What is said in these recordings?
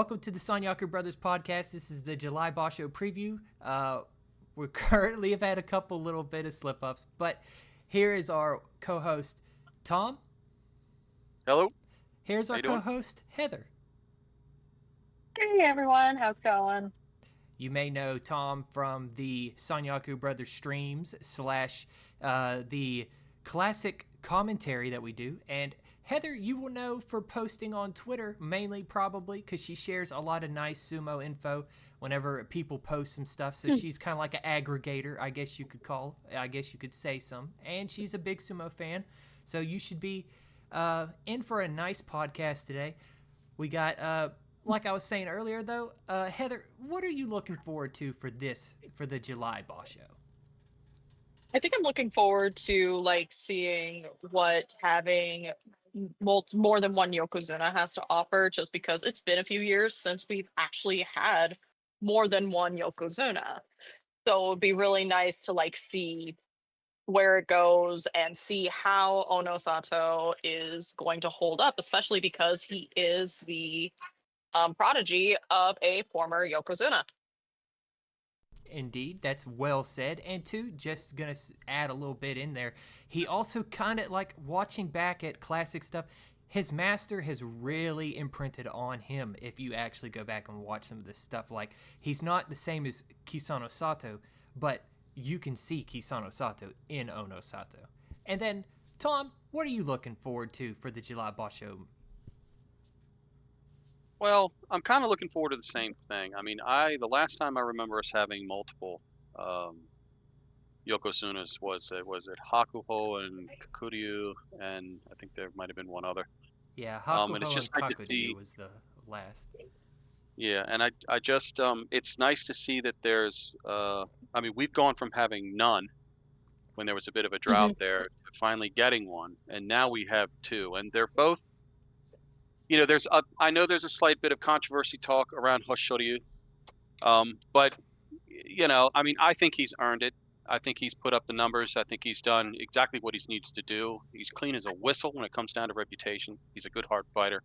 welcome to the Sanyaku Brothers podcast. This is the July Basho preview. We currently have had a couple little bit of slip-ups, but here is our co-host, Tom. Hello. Here's How our you doing? co-host, Heather. Hey everyone, how's it going? You may know Tom from the Sanyaku Brothers streams slash the classic commentary that we do. And Heather, you will know for posting on Twitter, mainly probably because she shares a lot of nice sumo info whenever people post some stuff. So she's kind of like an aggregator, I guess you could say some. And she's a big sumo fan. So you should be in for a nice podcast today. We got like I was saying earlier, though, Heather, what are you looking forward to for the July Basho? I think I'm looking forward to seeing what having more than one Yokozuna has to offer, just because it's been a few years since we've actually had more than one Yokozuna. So it would be really nice to see where it goes and see how Ono is going to hold up, especially because he is the prodigy of a former Yokozuna. Indeed, that's well said. And two, just gonna add a little bit in there. He also kind of like watching back at classic stuff. His master has really imprinted on him. If you actually go back and watch some of this stuff, like he's not the same as Kisano Sato, but you can see Kisano Sato in Ono Sato. And then, Tom, what are you looking forward to for the July Basho? Well, I'm kind of looking forward to the same thing. I mean, the last time I remember us having multiple um, Yokozunas was it Hakuho and Kakuryu, and I think there might have been one other. Yeah, And it's Hakuho and just nice to Kakuryu see. was the last. Yeah, and I just it's nice to see that there's I mean, we've gone from having none when there was a bit of a drought Mhm. there to finally getting one, and now we have two, and they're both. I know there's a slight bit of controversy talk around Hoshoryu, but I mean, I think he's earned it. I think he's put up the numbers. I think he's done exactly what he's needed to do. He's clean as a whistle when it comes down to reputation. He's a good hard fighter.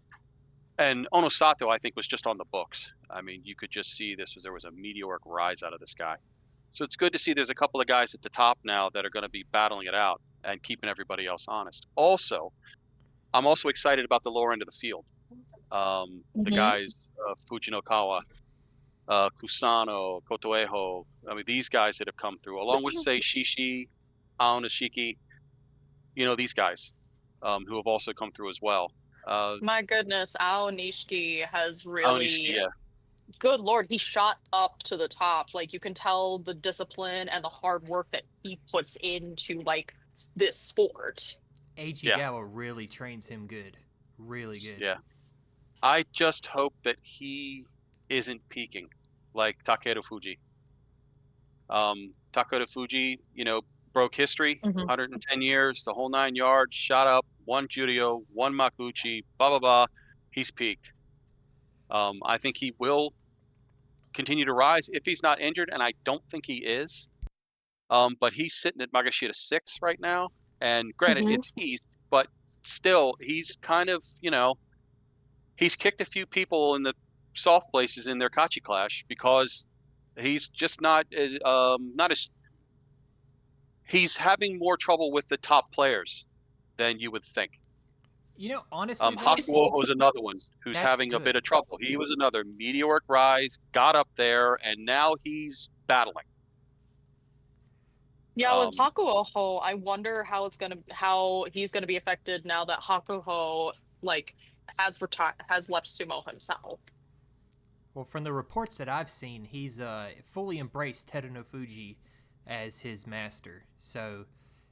And Onosato, I think, was just on the books. I mean, you could just see there was a meteoric rise out of this guy. So it's good to see there's a couple of guys at the top now that are going to be battling it out and keeping everybody else honest. Also, I'm also excited about the lower end of the field. The Mhm. guys, Fujinokawa, Kusano, Kotoeho. I mean, these guys that have come through, along with say Shishi, Aonishiki. These guys who have also come through as well. My goodness, Ao Nishiki has Aonishiki, really, yeah, good lord, he shot up to the top. Like, you can tell the discipline and the hard work that he puts into this sport. yeah, Ichigawa really trains him good. Really good. yeah. I just hope that he isn't peaking like Takeru Fuji. Takeru Fuji, broke history, Hmm. 110 years, the whole 9 yards, shot up, one Juryo, one Makuuchi, blah blah blah. He's peaked. I think he will continue to rise if he's not injured, and I don't think he is. But he's sitting at Magashita 6 right now, and granted, Hmm. it's East, but still, he's kind of, he's kicked a few people in the soft places in their Kachi clash because he's just not as he's having more trouble with the top players than you would think. Honestly though, Hakuo is another one who's that's having a bit good. of trouble. He was another meteoric rise, got up there, and now he's battling. Yeah, with Um, Hakuoho, I wonder how he's gonna be affected now that Hakuho has left sumo himself. Well, from the reports that I've seen, he's fully embraced Teruno Fuji as his master. So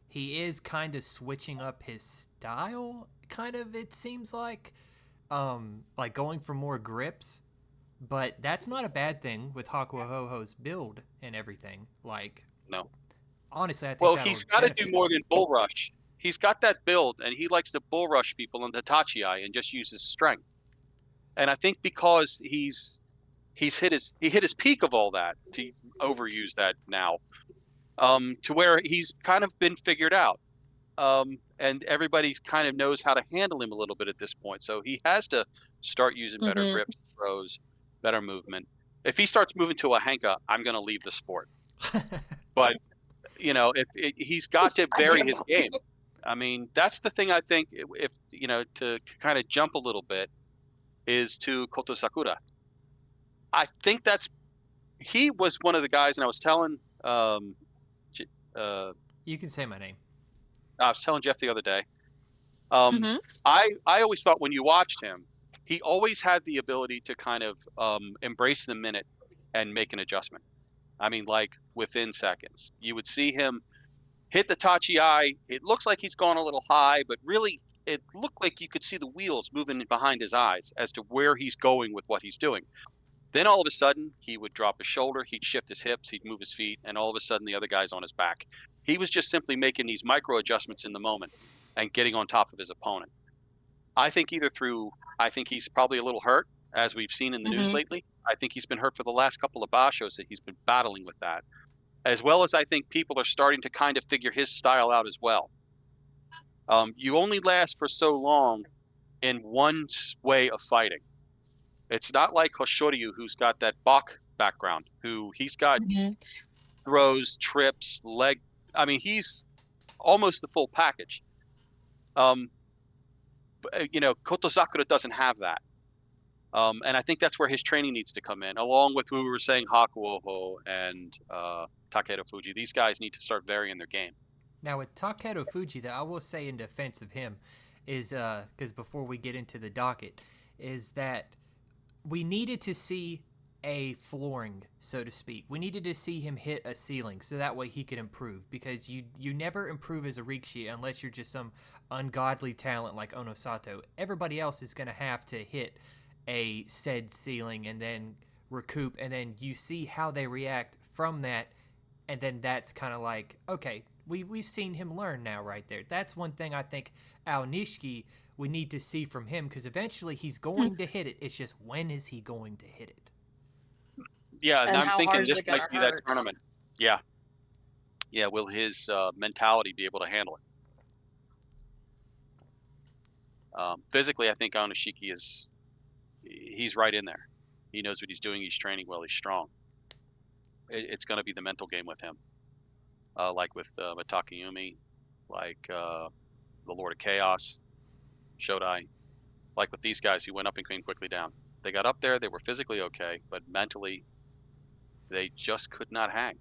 he is kind of switching up his style. Kind of, it seems like going for more grips. But that's not a bad thing with Hakuoho's build and everything. Like, no. honestly, I think Well, that'll he's got to do benefit more him. than bull rush. He's got that build, and he likes to bull rush people in the Tachi and just use his strength. And I think because he hit his peak of all that, to overuse that now, to where he's kind of been figured out. And everybody kind of knows how to handle him a little bit at this point. So he has to start using better Hmm. grips, throws. better movement. If he starts moving to a Henka, I'm going to leave the sport. But he's got to I vary give his up. game. I mean, that's the thing I think. If to kind of jump a little bit, is to Koto Sakura. I think he was one of the guys, and I was telling You can say my name. Jeff the other day. I always thought when you watched him, he always had the ability to kind of embrace the minute and make an adjustment. I mean, like within seconds, you would see him hit the tachi eye. It looks like he's gone a little high, but really it looked like you could see the wheels moving behind his eyes as to where he's going with what he's doing. Then all of a sudden, he would drop his shoulder, he'd shift his hips, he'd move his feet, and all of a sudden the other guy's on his back. He was just simply making these micro adjustments in the moment and getting on top of his opponent. I think he's probably a little hurt, as we've seen in the news lately. I think he's been hurt for the last couple of Bashos that he's been battling with that. As well as I think people are starting to kind of figure his style out as well. You only last for so long in one way of fighting. It's not like Hoshoryu, who's got that Bach background, who he's got throws, trips, leg. I mean, he's almost the full package. Koto Sakura doesn't have that. And I think that's where his training needs to come in, along with who we were saying, Hakuoho and Takedo Fuji. These guys need to start varying their game. Now with Takedo Fuji, though, I will say in defense of him is because before we get into the docket, is that we needed to see a flooring, so to speak. We needed to see him hit a ceiling so that way he could improve, because you never improve as a Rikishi unless you're just some ungodly talent like Onosato. Everybody else is going to have to hit a said ceiling and then recoup, and then you see how they react from that, and then that's kind of like, okay, we've seen him learn now right there. That's one thing I think Aonishiki we need to see from him, because eventually he's going to hit it. It's just, when is he going to hit it? Yeah, and I'm how thinking hard is this it gonna might be hurt? that tournament. Yeah. Yeah, will his mentality be able to handle it? Physically, I think Aonishiki he's right in there. He knows what he's doing. He's training well. He's strong. It's going to be the mental game with him, like with Mitakeumi, like the Lord of Chaos, Shodai, like with these guys who went up and came quickly down. They got up there. They were physically okay, but mentally, they just could not hang.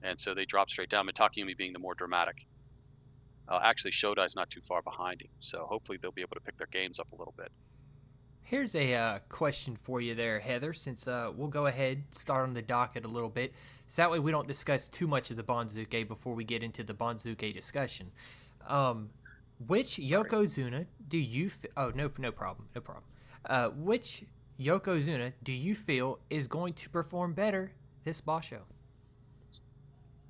And so they dropped straight down, Mitakeumi being the more dramatic. Actually, Shodai's not too far behind him, so hopefully they'll be able to pick their games up a little bit. Here's a question for you there, Heather, since we'll go ahead, start on the docket a little bit, so that way we don't discuss too much of the Banzuke before we get into the Banzuke discussion. Which Yokozuna do you oh, no problem. Which Yokozuna do you feel is going to perform better this Basho?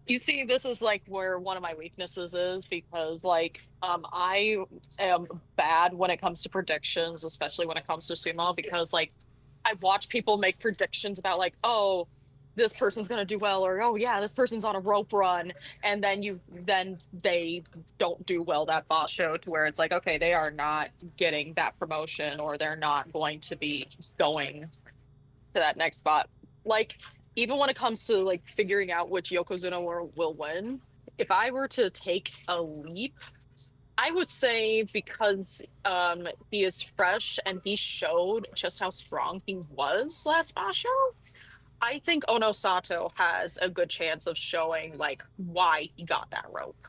You see, this is like where one of my weaknesses is, because I am bad when it comes to predictions, especially when it comes to sumo, because I watch people make predictions about like, oh, this person's gonna do well, or oh yeah, this person's on a rope run, and then they don't do well that Basho, to where it's like, okay, they are not getting that promotion, or they're not going to be going to that next spot. Like, even when it comes to like figuring out which Yokozuna will win, if I were to take a leap, I would say, because he is fresh and he showed just how strong he was last Basho, I think Onosato has a good chance of showing like why he got that rope.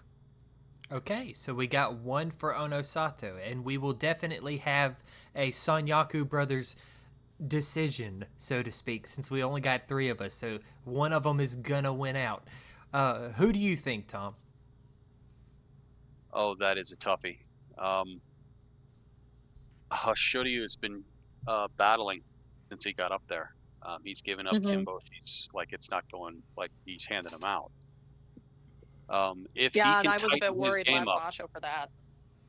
Okay, so we got one for Onosato, and we will definitely have a Sanyaku Brothers decision, so to speak, since we only got three of us, so one of them is gonna win out. Who do you think, Tom? Oh, that is a toughie. Shoryu has been battling since he got up there. He's given up Kimbo. He's like, it's not going, like he's handing him out. If he Yeah, and can I was a bit tighten his worried game last up, Basho for that.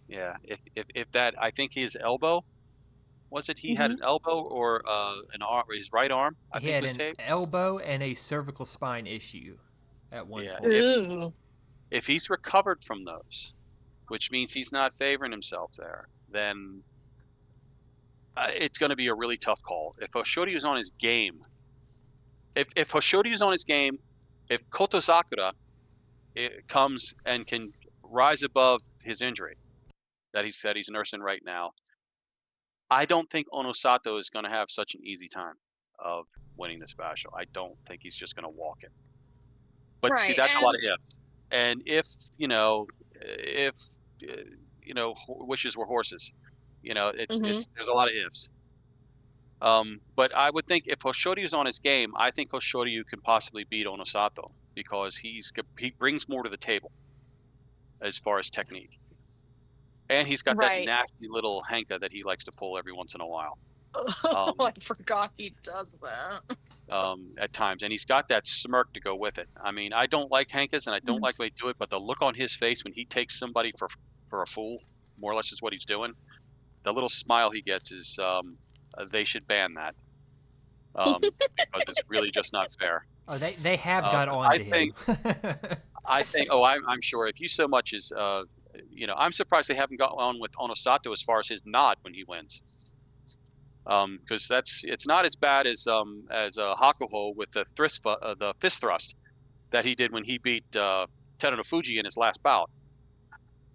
yeah. If that, I think his elbow, was it he had an elbow or an arm, his right arm, I He think had was an taped. elbow and a cervical spine issue at one Yeah. point. Ooh. If he's recovered from those, which means he's not favoring himself there, then It's going to be a really tough call. If Hoshoryu is on his game, if Hoshoryu is on his game, if Kotosakura comes and can rise above his injury that he said he's nursing right now, I don't think Onosato is going to have such an easy time of winning this Basho. I don't think he's just going to walk it. But see, Right. that's a lot And of ifs. And if wishes were horses, mhm. it's there's a lot of ifs. But I would think if Hoshoryu is on his game, I think Hoshoryu can possibly beat Onosato because he brings more to the table as far as technique, and he's got that Right. nasty little hanka that he likes to pull every once in a while. Oh, Um, I forgot he does that. at times, and he's got that smirk to go with it. I mean, I don't like hankas, and I don't like the way he do it, but the look on his face when he takes somebody for a fool, more or less, is what he's doing. The little smile he gets is they should ban that because it's really just not fair. Oh, they have got But on to him. I think oh I'm sure if you so much as I'm surprised they haven't got on with Onosato as far as his nod when he wins. Because it's not as bad as Hakuho with the fist thrust that he did when he beat Teruno Fuji in his last bout.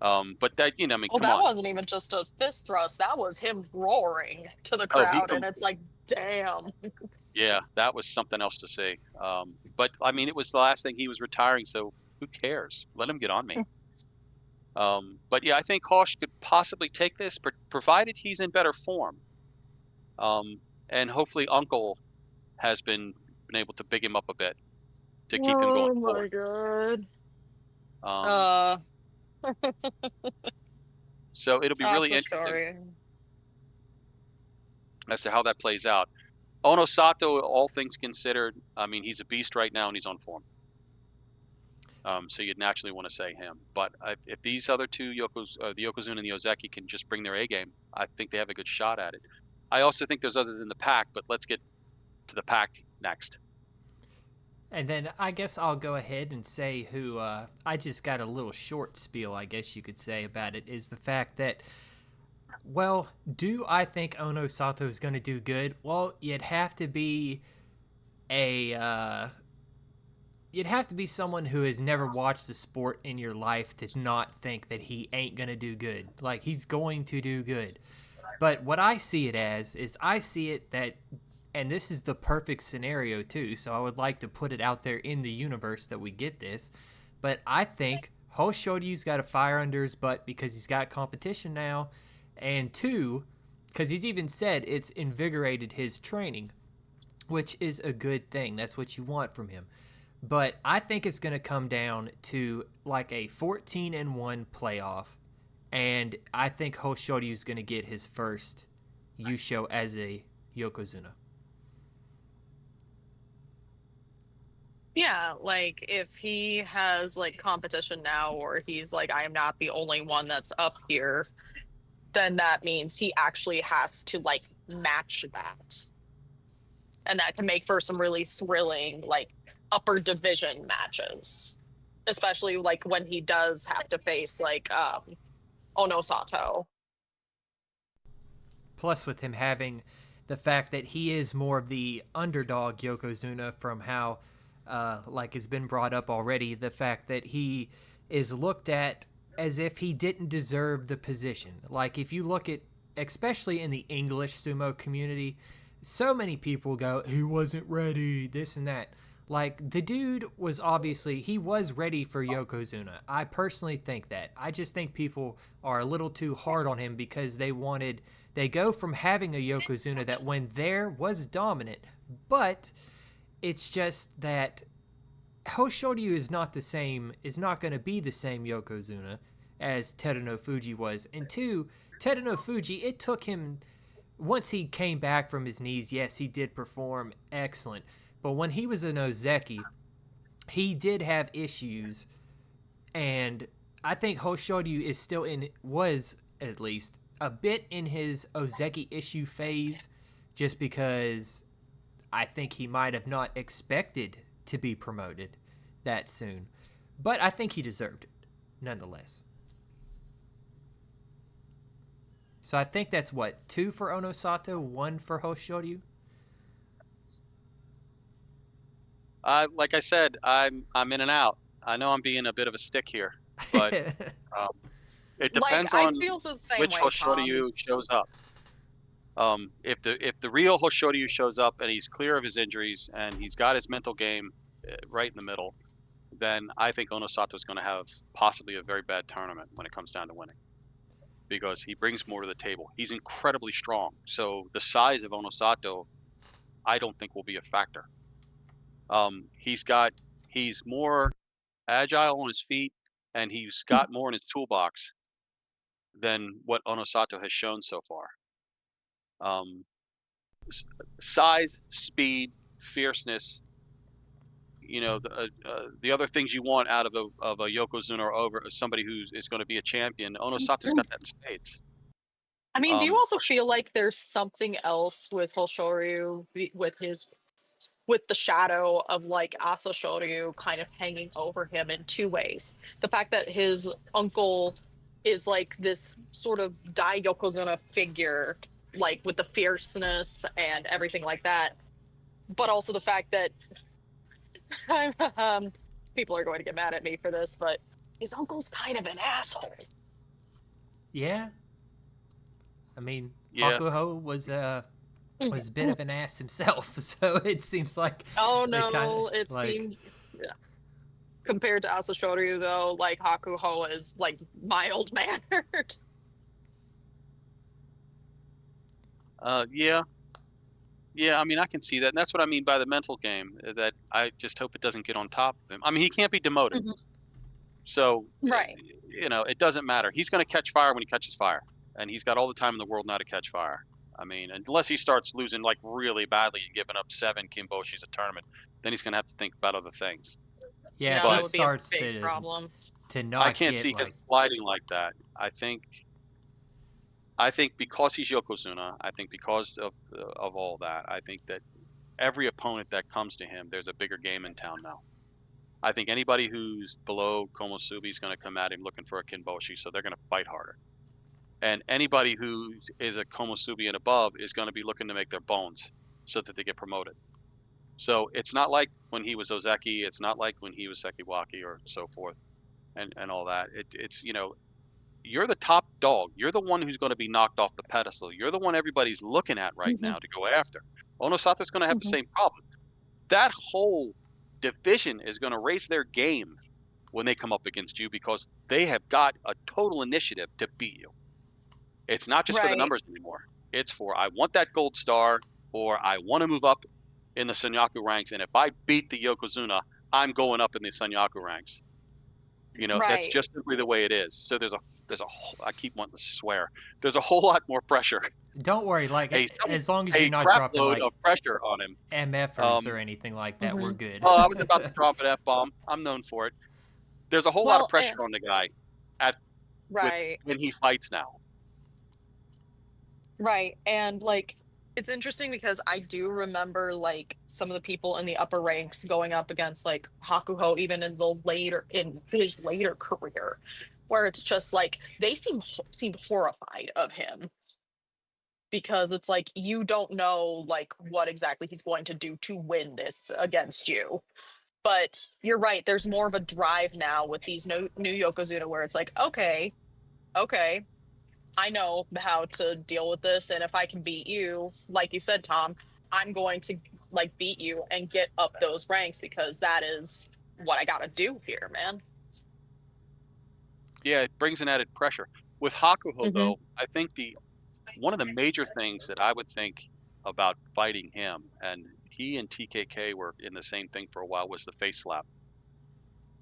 But that I mean, Well, come that on. wasn't even just a fist thrust. That was him roaring to the Oh, crowd, and it's like, damn. yeah, that was something else to see. But I mean, it was the last thing he was retiring, so who cares? Let him get on me. But yeah, I think Hosh could possibly take this, provided he's in better form. And hopefully Uncle has been able to big him up a bit to keep him going Oh my forward. god. Um, Uh, so it'll be that's really the interesting story. as to how that plays out. Onosato, all things considered, I mean, he's a beast right now and he's on form. So you'd naturally want to say him. But if these other two the Yokozuna and the Ozeki, can just bring their A game, I think they have a good shot at it. I also think there's others in the pack, but let's get to the pack next. And then I guess I'll go ahead and say who I just got a little short spiel, I guess you could say, about it is the fact that, well, do I think Ono Sato is going to do good? Well, a you'd have to be someone who has never watched the sport in your life to not think that he ain't going to do good. Like, he's going to do good. But what I see it as is I see it that, and this is the perfect scenario too, so I would like to put it out there in the universe that we get this. But I think Hoshoryu's got a fire under his butt because he's got competition now. And two, because he's even said it's invigorated his training, which is a good thing. That's what you want from him. But I think it's going to come down to like a 14-1 playoff, and I think Hoshoryu is going to get his first Yusho as a Yokozuna. Yeah, like if he has like competition now, or he's like, I am not the only one that's up here, then that means he actually has to like match that. And that can make for some really thrilling, like upper division matches. Especially like when he does have to face like Onosato. Plus, with him having the fact that he is more of the underdog Yokozuna from how, like has been brought up already, the fact that he is looked at as if he didn't deserve the position. Like, if you look at, especially in the English sumo community, so many people go, he wasn't ready, this and that. Like, the dude was obviously, he was ready for Yokozuna. I personally think that. I just think people are a little too hard on him because they go from having a Yokozuna that when there was dominant, but it's just that Hoshoryu is not going to be the same Yokozuna as Teruno Fuji was. And two, Teruno Fuji, it took him, once he came back from his knees, yes, he did perform excellent. But when he was an Ozeki, he did have issues. And I think Hoshoryu is was at least a bit in his Ozeki issue phase, just because I think he might have not expected to be promoted that soon. But I think he deserved it, nonetheless. So I think that's what, 2 for Onosato, 1 for Hoshoryu. Like I said, I'm in and out. I know I'm being a bit of a stick here, but um, it Like, depends I on feel the same which way, Tom. Hoshoryu shows up. If the real Hoshoryu shows up and he's clear of his injuries and he's got his mental game right in the middle, then I think Onosato is going to have possibly a very bad tournament when it comes down to winning, because he brings more to the table. He's incredibly strong, so the size of Onosato, I don't think will be a factor. He's more agile on his feet, and he's got more in his toolbox than what Onosato has shown so far. Um, s- Size, speed, fierceness, the other things you want out of a Yokozuna or over somebody who is going to be a champion. Onosato's got that in spades. I mean, do you also Hosh- feel like there's something else with Hoshoryu with the shadow of like Asashoryu kind of hanging over him in two ways? The fact that his uncle is like this sort of Dai Yokozuna figure, like with the fierceness and everything like that, but also the fact that um, people are going to get mad at me for this, but his uncle's kind of an asshole. Yeah. I mean, yeah, Hakuho was a bit of an ass himself, so it seems like Oh it kind of no, it like seemed compared to Asashoryu though, like Hakuho is like mild mannered. yeah, yeah. I mean, I can see that, and that's what I mean by the mental game. That I just hope it doesn't get on top of him. I mean, he can't be demoted, Mhm. so Right. it doesn't matter. He's going to catch fire when he catches fire, and he's got all the time in the world now to catch fire. I mean, unless he starts losing like really badly and giving up 7 Kimboshis a tournament, then he's going to have to think about other things. yeah, if Yeah, he that But would be a starts big problem. to I not can't get see him like sliding like that. I think because he's Yokozuna, I think because of all that, I think that every opponent that comes to him, there's a bigger game in town now. I think anybody who's below Komosubi is going to come at him looking for a Kinboshi, so they're going to fight harder. And anybody who is a Komosubi and above is going to be looking to make their bones so that they get promoted. So it's not like when he was Ozeki, it's not like when he was Sekiwaki or so forth, and all that. It's you're the top dog. You're the one who's going to be knocked off the pedestal. You're the one everybody's looking at right Hmm. now to go after. Onosato's going to have the Hmm. same problem. That whole division is going to raise their game when they come up against you, because they have got a total initiative to beat you. It's not just for the Right. numbers anymore. It's for, I want that gold star, or I want to move up in the Sanyaku ranks, and if I beat the Yokozuna, I'm going up in the Sanyaku ranks. That's Right. just simply the way it is. So I keep wanting to swear. There's a whole lot more pressure, don't worry, like a as long as you're a not crap dropping load like of pressure on him. MFers or Um, anything like that, we're Hmm. good. oh, I was about to drop an F bomb. I'm known for it. There's a whole lot of Well, pressure on the guy at with right. when he fights now. Right. And like it's interesting because I do remember like some of the people in the upper ranks going up against like Hakuho even in his later career, where it's just like they seemed horrified of him because it's like you don't know like what exactly he's going to do to win this against you. But you're right, there's more of a drive now with these new Yokozuna where it's like, okay, I know how to deal with this, and if I can beat you, like you said, Tom, I'm going to like beat you and get up those ranks because that is what I gotta do here, man. Yeah, it brings an added pressure. With Hakuho, Hmm. though, I think the one of the major things that I would think about fighting him, and he and TKK were in the same thing for a while, was the face slap.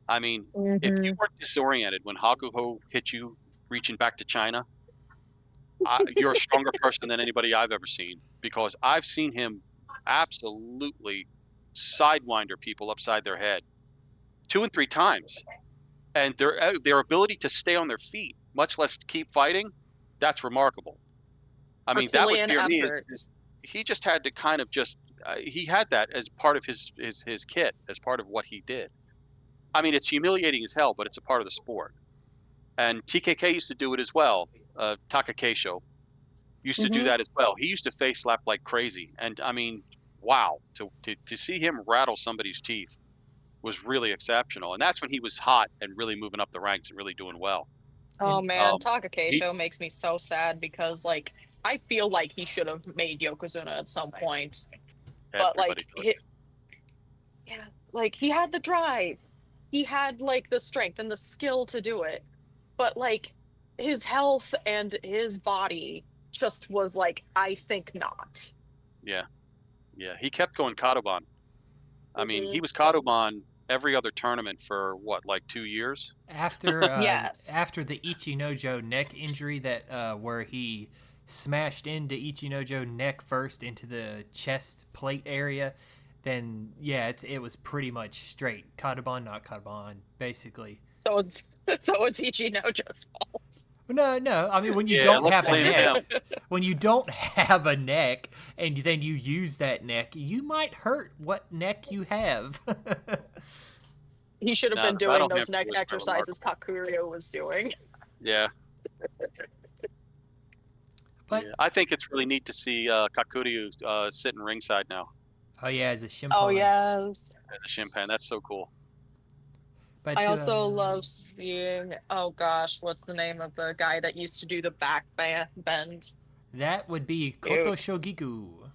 I mean, if you Hmm. weren't disoriented when Hakuho hit you reaching back to China, you're a stronger person than anybody I've ever seen, because I've seen him absolutely sidewinder people upside their head 2 and 3 times, and their ability to stay on their feet, much less keep fighting, that's remarkable. I mean, that was Herculean near me. effort. He just had to kind of just he had that as part of his kit, as part of what he did. I mean, it's humiliating as hell, but it's a part of the sport. And TKK used to do it as well. Takakeisho. used to do Hmm. that as well. He used to face slap like crazy, and I mean, wow, to see him rattle somebody's teeth was really exceptional. And that's when he was hot and really moving up the ranks and really doing well. Oh And man, Um, Taka he Keisho makes me so sad because like I feel like he should have made Yokozuna at some point, but everybody like does. yeah, like he had the drive, he had like the strength and the skill to do it, but like his health and his body just was like, I think not. Yeah, yeah. He kept going Kadoban. I mean, he Hmm. was Kadoban every other tournament for what, like 2 years? Yes. after the Ichinojo neck injury that where he smashed into Ichinojo neck first into the chest plate area, then yeah, it was pretty much straight Kadoban, not Kadoban, basically. So it's so it's Ichinojo's fault. No, no. I mean, when you Yeah, don't let's have a blame neck, him. when you don't have a neck, and then you use that neck, you might hurt what neck you have. He should have No, been the doing battle those hamster neck was quite exercises remarkable. Kakurio was doing. Yeah, But yeah. I think it's really neat to see Kakuryu sitting ringside now oh yeah, as a Oh shimpan. yes. as a Shimpan. That's so cool. But I to also love seeing, oh gosh, what's the name of the guy that used to do the bend? that would be Koto Dude, Shogiku.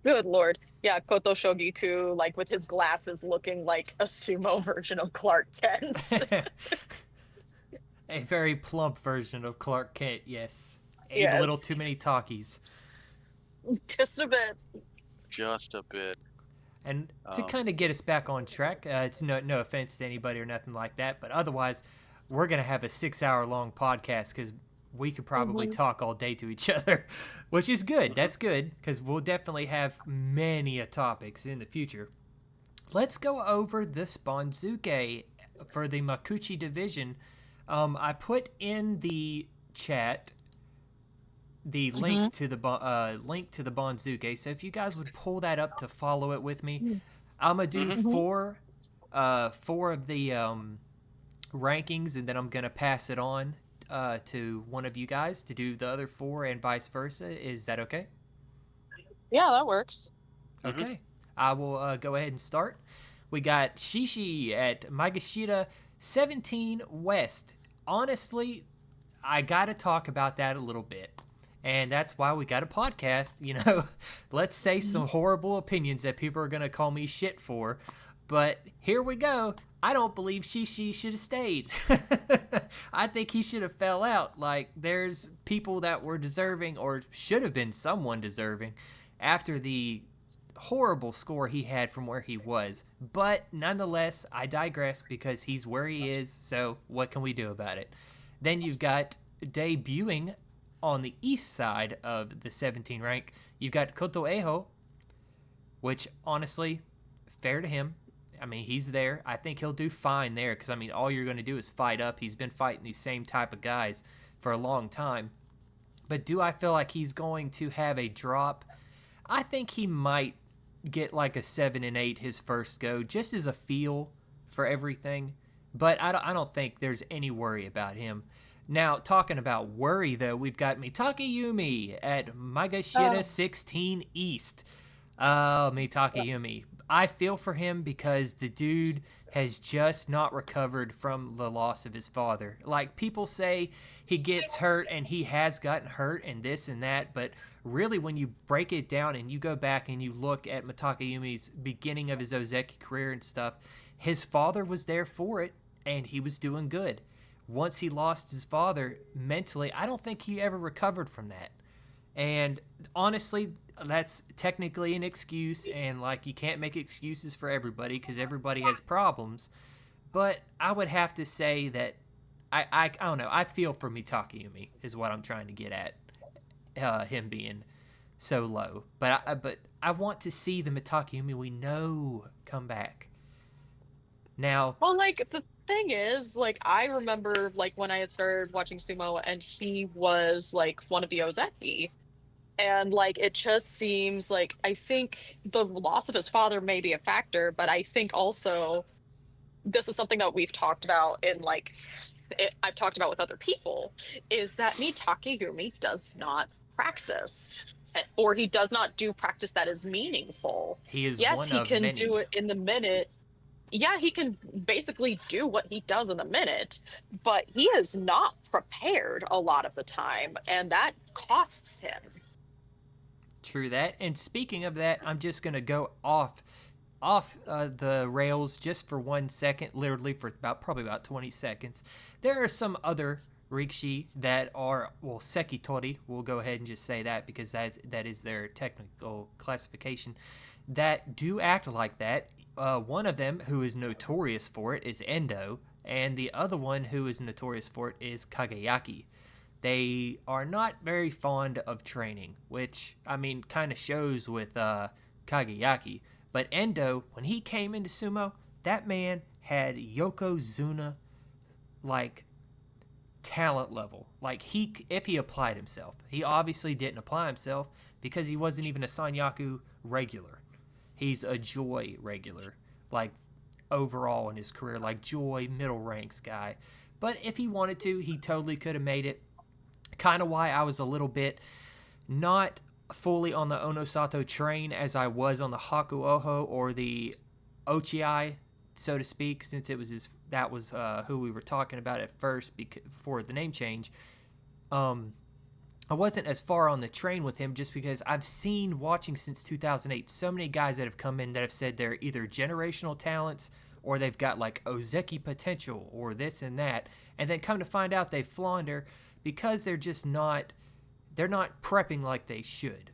good lord. Yeah, Koto Shogiku, like with his glasses looking like a sumo version of Clark Kent. A very plump version of Clark Kent. Yes, ate a little Yes, too many Takis. just a bit. Just a bit. And to Um, kind of get us back on track, it's no offense to anybody or nothing like that, but otherwise, we're gonna have a 6 hour long podcast because we could probably Hmm. talk all day to each other, which is good. mhm. That's good because we'll definitely have many a topics in the future. Let's go over this Banzuke for the Makuchi division. I put in the chat the Hmm. link to the Banzuke. So if you guys would pull that up to follow it with me, I'm gonna do Mhm. Hmm. four of the rankings, and then I'm gonna pass it on to one of you guys to do the other four, and vice versa. Is that okay? Yeah, that works. Mhm. Okay, I will go ahead and start. We got Shishi at Magashita 17 West. Honestly, I got to talk about that a little bit. And that's why we got a podcast. Let's say some horrible opinions that people are going to call me shit for. But here we go. I don't believe Shishi should have stayed. I think he should have fell out. Like, there's people that were deserving or should have been someone deserving after the horrible score he had from where he was. But nonetheless, I digress because he's where he is. So what can we do about it? Then you've got debuting on the east side of the 17 rank. You've got Koto Eho, which honestly, fair to him. I mean, he's there. I think he'll do fine there because, I mean, all you're going to do is fight up. He's been fighting these same type of guys for a long time. But do I feel like he's going to have a drop? I think he might get like a 7 and 8 his first go, just as a feel for everything. But I don't think there's any worry about him. Now, talking about worry, though, we've got Mitakeumi at Magashita Oh, 16 East. Oh, Mitakeumi. I feel for him because the dude has just not recovered from the loss of his father. Like, people say he gets hurt and he has gotten hurt and this and that, but really, when you break it down and you go back and you look at Mitakeumi's beginning of his Ozeki career and stuff, his father was there for it and he was doing good. Once he lost his father mentally, I don't think he ever recovered from that. And honestly, that's technically an excuse, and like you can't make excuses for everybody because everybody has problems. But I would have to say that I don't know. I feel for Mitakeumi is what I'm trying to get at. Him being so low, but I want to see the Mitakeumi we know come back. Now, well, like the thing is, like I remember like when I had started watching sumo and he was like one of the Ozeki. And like it just seems like I think the loss of his father may be a factor, but I think also this is something that we've talked about in like I've talked about with other people is that Takegumi does not practice, or he does not do practice that is meaningful. He is Yes, one he of can do many. it in the minute. Yeah, he can basically do what he does in a minute, but he is not prepared a lot of the time, and that costs him. True that. And speaking of that, I'm just gonna go off the rails just for 1 second, literally for probably about 20 seconds. There are some other Rikshi that are, well, Sekitori, we'll go ahead and just say that because that is their technical classification, that do act like that. One of them, who is notorious for it, is Endo, and the other one who is notorious for it is Kageyaki. They are not very fond of training, which, I mean, kind of shows with Kageyaki. But Endo, when he came into sumo, that man had Yokozuna like talent level. Like if he applied himself, he obviously didn't apply himself because he wasn't even a Sanyaku regular. He's a Joy regular, like overall in his career, like Joy middle ranks guy. But if he wanted to, he totally could have made it. Kind of why I was a little bit not fully on the Onosato train as I was on the Hakuoho or the Ochiai, so to speak, since that was who we were talking about at first before the name change. I wasn't as far on the train with him just because I've seen, watching since 2008, so many guys that have come in that have said they're either generational talents or they've got like Ozeki potential or this and that, and then come to find out they flounder because they're not prepping like they should.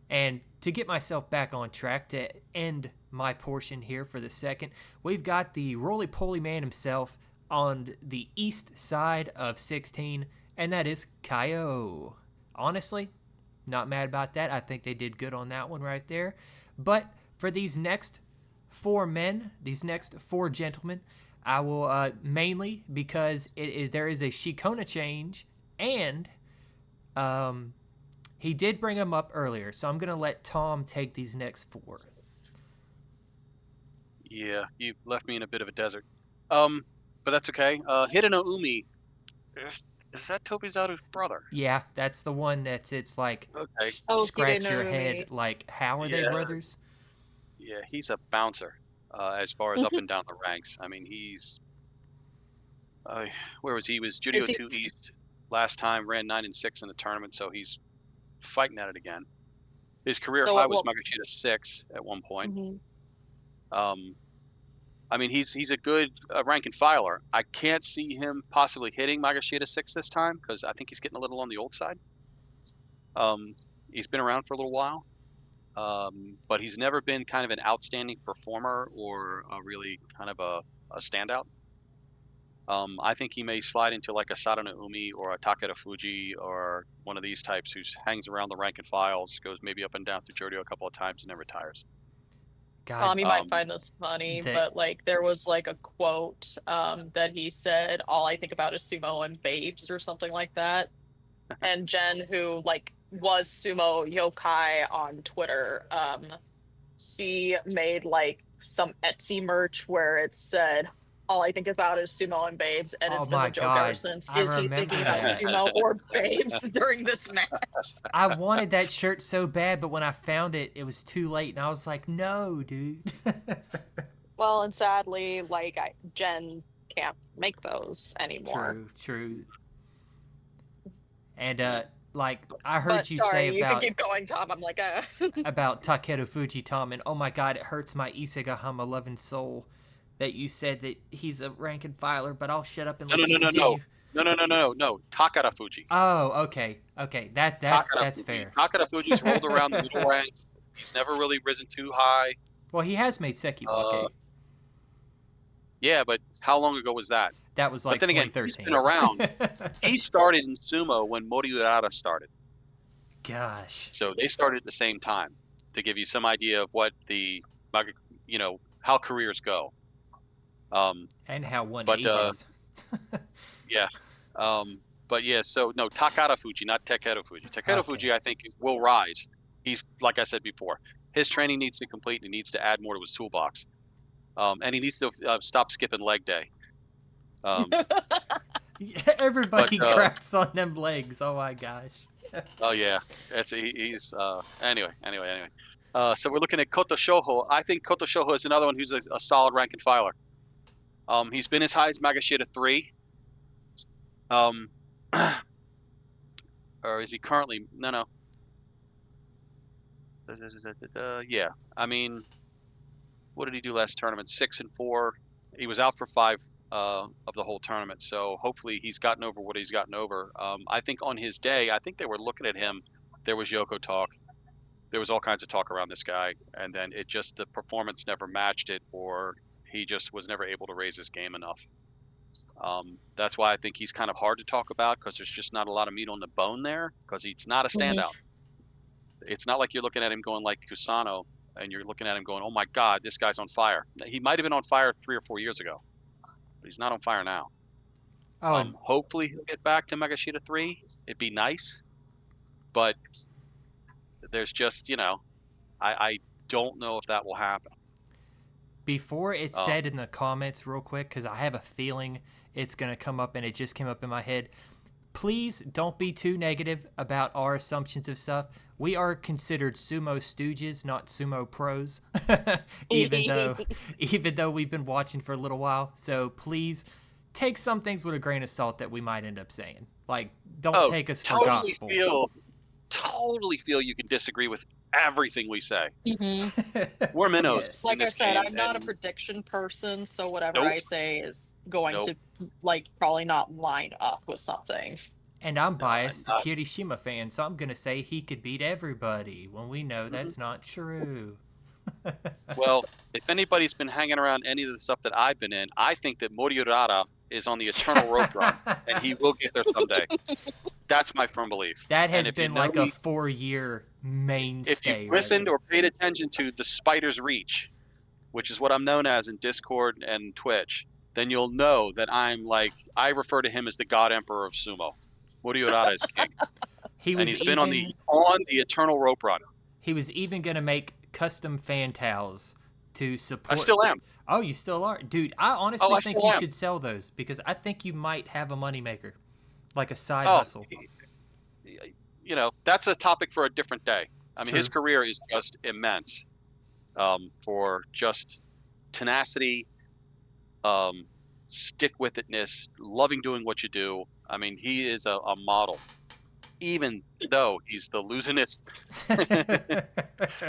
And to get myself back on track, to end my portion here for the second, we've got the roly-poly man himself on the east side of 16, and that is Kaio. Honestly, not mad about that. I think they did good on that one right there. But for these next four men, these next four gentlemen, I will mainly because there is a Shikona change, and he did bring him up earlier, so I'm going to let Tom take these next four. Yeah, you left me in a bit of a desert. But that's okay. Hideno Umi, is that Tobizaru's brother? Yeah, that's the one it's like Okay. scratch your Hideno head, Umi. like, how are they Yeah. brothers? Yeah, he's a bouncer as far as up and down the ranks. I mean, where was he? He was Judio Is he? 2 East last time, ran 9-6 in the tournament, so he's fighting at it again. His career So high what? was Magashita 6 at one point. Mhm. I mean, he's a good rank and filer. I can't see him possibly hitting Magashita 6 this time because I think he's getting a little on the old side. He's been around for a little while, but he's never been kind of an outstanding performer or really kind of a standout. I think he may slide into like a Sadano Umi or a Takeda Fuji or one of these types who hangs around the rank and files, goes maybe up and down through Jodio a couple of times and then retires. God, Tom, you might find this funny, that but like there was like a quote that he said, "All I think about is sumo and babes," or something like that. And Jen, who like was sumo yokai on Twitter, she made like some Etsy merch where it said, "All I think about is sumo and babes," and oh it's been the my joke ever God, since. I Is he thinking remember about that. sumo or babes during this match? I wanted that shirt so bad, but when I found it, it was too late, and I was like, no, dude. Well, and sadly, like Jen can't make those anymore. True. And like I heard But you say sorry, you can keep going, Tom. I'm like, about Takeru Fuji, Tom, and oh my God, it hurts my Isegahama loving soul that you said that he's a rank and filer, but I'll shut up and let you continue. No. Takeda Fuji. Oh, okay. That's Fuji. fair. Takeda Fuji's rolled around the middle ranks. He's never really risen too high. Well, he has made Sekiwake. Yeah, but how long ago was that? That was like but then 2013. Again, he's been around. He started in sumo when Moriurata started. Gosh. So they started at the same time to give you some idea of what how careers go. And how one but, ages. Yeah. But yeah, so no, Takeda Fuji, not Takeru Fuji. Takeru Fuji, I think, will rise. He's, like I said before, his training needs to complete. And he needs to add more to his toolbox. And he needs to stop skipping leg day. Everybody cracks on them legs. Oh my gosh. Oh yeah, he's anyway. So we're looking at Koto Shoho. I think Koto Shoho is another one who's a solid rank and filer. He's been as high as Magashita 3. Um, or is he currently? No. Yeah, I mean, what did he do last tournament? 6-4. He was out for 5 of the whole tournament. So hopefully he's gotten over what he's gotten over. I think on his day, I think they were looking at him. There was Yoko talk. There was all kinds of talk around this guy, and then the performance never matched it, or he just was never able to raise his game enough. That's why I think he's kind of hard to talk about, because there's just not a lot of meat on the bone there, because he's not a standout. It's not like you're looking at him going like Kusano, and you're looking at him going, oh my God, this guy's on fire. He might have been on fire 3 or 4 years ago, but he's not on fire now. Oh, and Hopefully he'll get back to Magashita 3. It'd be nice, but there's just, I don't know if that will happen. before it's said in the comments real quick, because I have a feeling it's going to come up and it just came up in my head, please don't be too negative about our assumptions of stuff. We are considered sumo stooges, not sumo pros, even though we've been watching for a little while. So please take some things with a grain of salt that we might end up saying. Like, don't take us for gospel. Totally feel you can disagree with everything we say. We're minnows. Yes. Like I said, I'm not a prediction person, so whatever I say is going to probably not line up with something. And I'm biased, a Kirishima fan, so I'm going to say he could beat everybody when we know that's not true. Well, if anybody's been hanging around any of the stuff that I've been in, I think that Moriurata is on the eternal rope run, and he will get there someday. That's my firm belief. That has been like a 4-year mainstay. If you listened or paid attention to the Spider's Reach, which is what I'm known as in Discord and Twitch, then you'll know that I refer to him as the God Emperor of Sumo. Moriurata is king. He's been on the eternal rope run. He was even going to make custom fan towels to support. I still am. Oh, you still are? Dude, I honestly think you should sell those, because I think you might have a moneymaker, like a side hustle. That's a topic for a different day. I mean, True. His career is just immense, for just tenacity, stick-with-itness, loving doing what you do. I mean, he is a model, even though he's the losingest.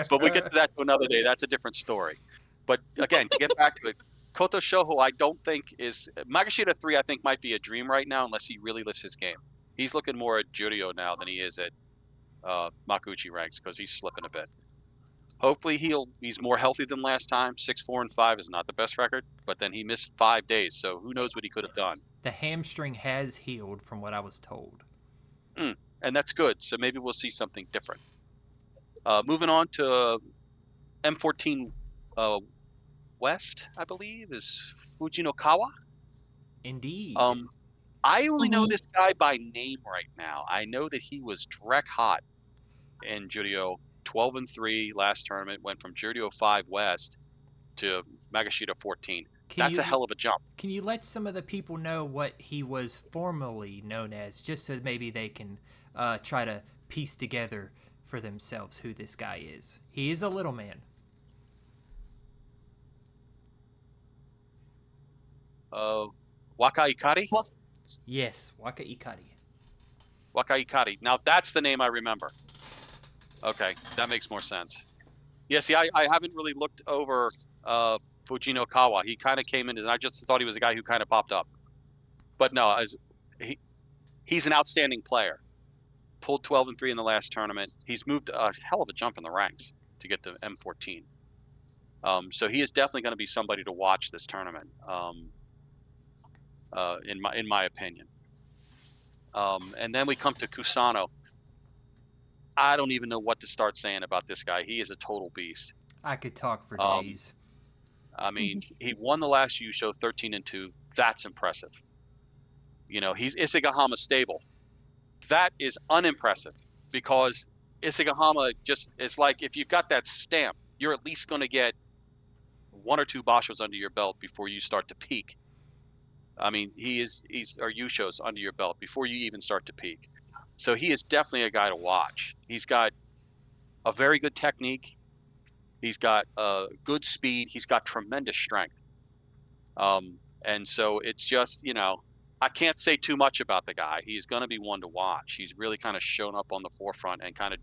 But we get to that to another day. That's a different story. But again, to get back to it, Koto Shoho, I don't think is Magashita 3. I think might be a dream right now, unless he really lifts his game. He's looking more at Juryo now than he is at Makuuchi ranks, because he's slipping a bit. Hopefully he's more healthy than last time. 6-4-5 is not the best record, but then he missed 5 days, so who knows what he could have done. The hamstring has healed, from what I was told. And that's good, so maybe we'll see something different. Moving on to M14 West, I believe, is Fujinokawa. Indeed. I only know this guy by name right now. I know that he was Drek hot in Juryo, 12-3 last tournament, went from Juryo 5 West to Magashita 14. That's a hell of a jump. Can you let some of the people know what he was formerly known as, just so maybe they can try to piece together for themselves who this guy is? He is a little man. Waka Ikari? Yes, Waka Ikari. Waka Ikari. Now that's the name I remember. Okay, that makes more sense. Yeah, see, I haven't really looked over Fujinokawa. He kind of came in, and I just thought he was a guy who kind of popped up. But no, he's an outstanding player. Pulled 12-3 in the last tournament. He's moved a hell of a jump in the ranks to get to M14. So he is definitely going to be somebody to watch this tournament, in my opinion. And then we come to Kusano. I don't even know what to start saying about this guy. He is a total beast. I could talk for days. I mean, he won the last Yusho 13-2. That's impressive. He's Isagahama stable. That is unimpressive, because Isagahama it's like, if you've got that stamp, you're at least going to get 1 or 2 Bashos under your belt before you start to peak. I mean, he's or Yushos under your belt before you even start to peak. So he is definitely a guy to watch. He's got a very good technique. He's got good speed. He's got tremendous strength. And so it's just, I can't say too much about the guy. He's going to be one to watch. He's really kind of shown up on the forefront and kind of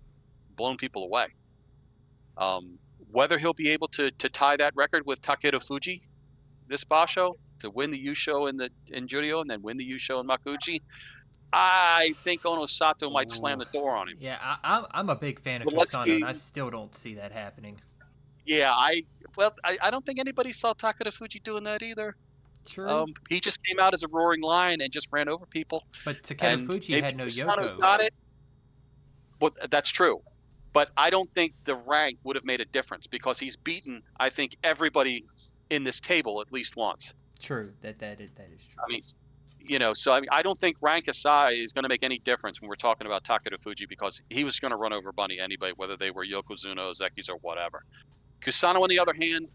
blown people away. Whether he'll be able to tie that record with Takeru Fuji, this Basho, to win the Yusho in Juryo and then win the Yusho in Makuuchi, I think Onosato might slam the door on him. Yeah, I'm a big fan of But let's Kusano, see. and I still don't see that happening. Yeah, I don't think anybody saw Takeru Fuji doing that either. True. He just came out as a roaring lion and just ran over people. But Takeru And Fuji maybe had no Kusano's Yoko. got it. Well, that's true. But I don't think the rank would have made a difference because he's beaten, I think, everybody in this table at least once. True. That is true. I mean, so I don't think rank Asai is going to make any difference when we're talking about Takeru Fuji because he was going to run over Bunny anybody, whether they were Yokozuna, Zekis, or whatever. Kusano, on the other hand,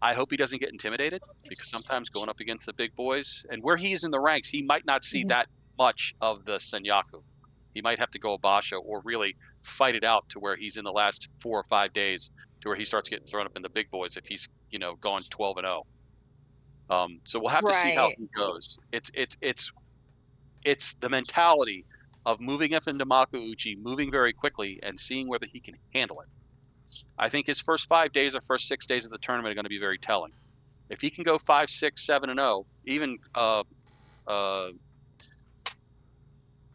I hope he doesn't get intimidated because sometimes going up against the big boys and where he is in the ranks, he might not see that much of the Sanyaku. He might have to go a Basho or really fight it out to where he's in the last 4 or 5 days to where he starts getting thrown up in the big boys if he's gone 12-0. So we'll have to see how he goes. It's the mentality of moving up into Makuuchi, moving very quickly, and seeing whether he can handle it. I think his first 5 days or first 6 days of the tournament are going to be very telling. If he can go 5, 6, 7-0, even 8-0,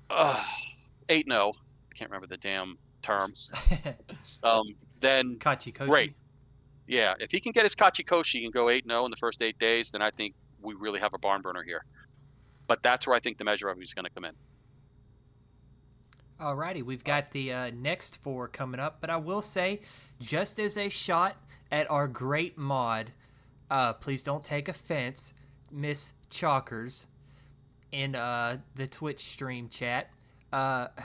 I can't remember the damn term. Then Kachikoshi. Great. Yeah, if he can get his Kachikoshi and go 8-0 in the first 8 days, then I think we really have a barn burner here. But that's where I think the measure of him is going to come in. Alrighty, we've got the next 4 coming up, but I will say, just as a shot at our great mod, please don't take offense, Miss Chalkers, in the Twitch stream chat.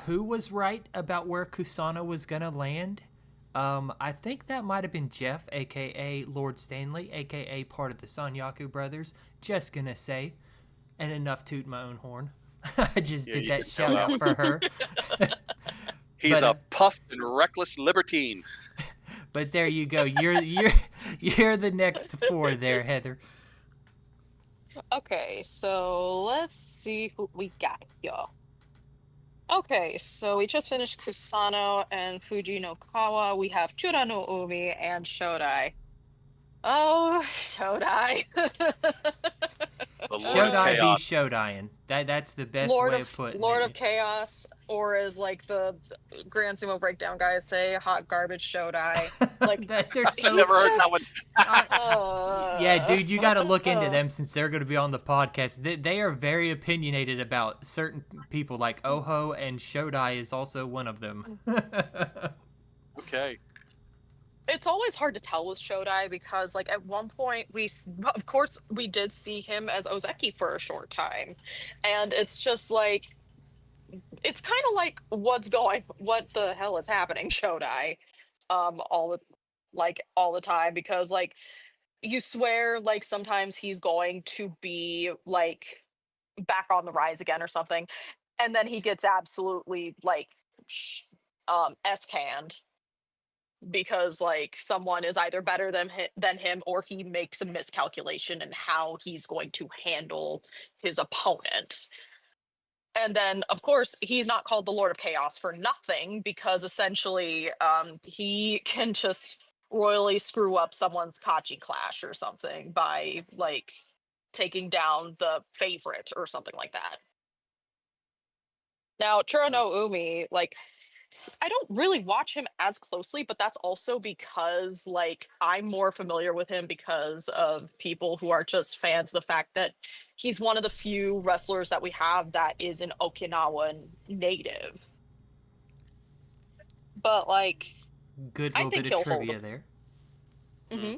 Who was right about where Kusano was gonna land? I think that might have been Jeff, aka Lord Stanley, aka part of the Sanyaku Brothers. Just gonna say, and enough toot my own horn. I just did that shout out for her. He's a puffed and reckless libertine. But there you go. You're the next 4 there, Heather. Okay, so let's see who we got here. Okay, so we just finished Kusano and Fuji no Kawa. We have Chura no Umi and Shodai. Oh, Shodai. Shodai be Shodaien. That's the best way of putting it. Lord of Chaos, or as like the Grand Sumo Breakdown guys say, hot garbage Shodai. Like they're so. Never heard that one. Yeah, dude, you got to look into them since they're going to be on the podcast. They are very opinionated about certain people, like Oho, and Shodai is also one of them. Okay. It's always hard to tell with Shodai because, like, at one point of course, we did see him as Ozeki for a short time, and it's just like, it's kind of like, what the hell is happening, Shodai, all the time, because like you swear like sometimes he's going to be like back on the rise again or something, and then he gets absolutely like S-canned because like someone is either better than him or he makes a miscalculation in how he's going to handle his opponent. And then of course he's not called the Lord of Chaos for nothing, because essentially he can just royally screw up someone's Kachi clash or something by like taking down the favorite or something like that. Now Chura no Umi, like, I don't really watch him as closely, but that's also because like I'm more familiar with him because of people who are just fans of the fact that he's one of the few wrestlers that we have that is an Okinawan native. But like, good little bit of trivia there. Mm-hmm.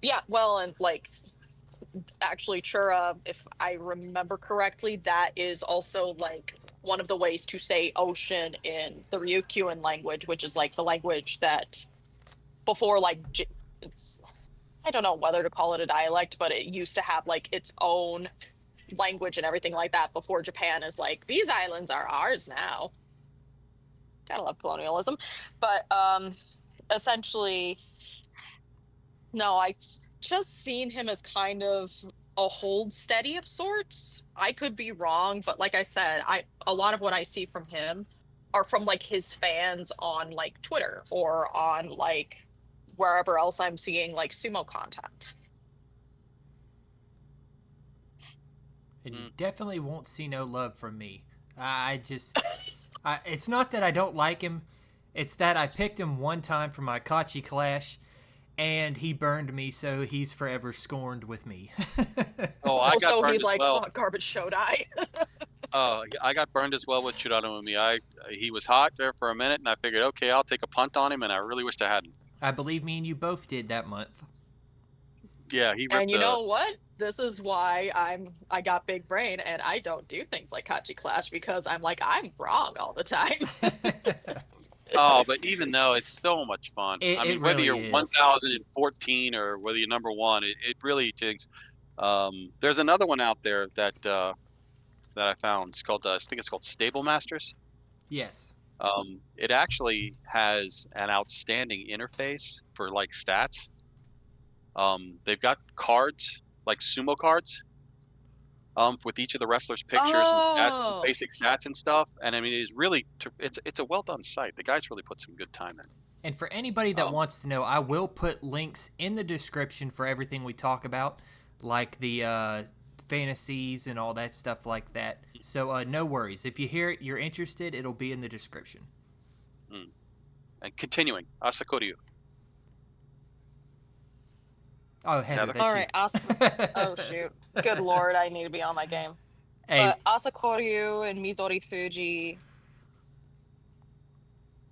Yeah, well, and like, actually Chura, if I remember correctly, that is also like one of the ways to say ocean in the Ryukyuan language, which is like the language that before like I don't know whether to call it a dialect, but it used to have like its own language and everything like that before Japan is like, these islands are ours now. Gotta love colonialism. But essentially, no, I just seen him as kind of a hold steady of sorts. I could be wrong, but like I said, I a lot of what I see from him are from like his fans on like Twitter or on like wherever else I'm seeing like sumo content. And you definitely won't see no love from me. I just, it's not that I don't like him. It's that I picked him one time for my Kachi Clash, and he burned me, so he's forever scorned with me. Oh, I got Also, burned he's as like, well. oh, garbage Shodai. I got burned as well with Chiranoumi. He was hot there for a minute, and I figured, okay, I'll take a punt on him, and I really wished I hadn't. I believe me and you both did that month. Yeah, he And ripped you know what? This is why I got big brain and I don't do things like Kachi Clash because I'm like I'm wrong all the time. Oh, but even though it's so much fun. I It mean, whether really you're is. 1014 or whether you're number one, it really takes. There's another one out there that I found. It's called I think it's called Stable Masters. Yes. It actually has an outstanding interface for like stats. They've got cards like sumo cards. With each of the wrestlers' pictures and stats, Oh, basic stats and stuff. And I mean, it's really it's a well done site. The guys really put some good time in. And for anybody that wants to know, I will put links in the description for everything we talk about, like the fantasies and all that stuff like that. So no worries. If you hear it, you're interested, it'll be in the description. And continuing, Asakuryu. Oh, Heather, Heather? that's all you. right. Oh shoot. Good lord, I need to be on my game. Hey, But Asakoryu and Midori Fuji.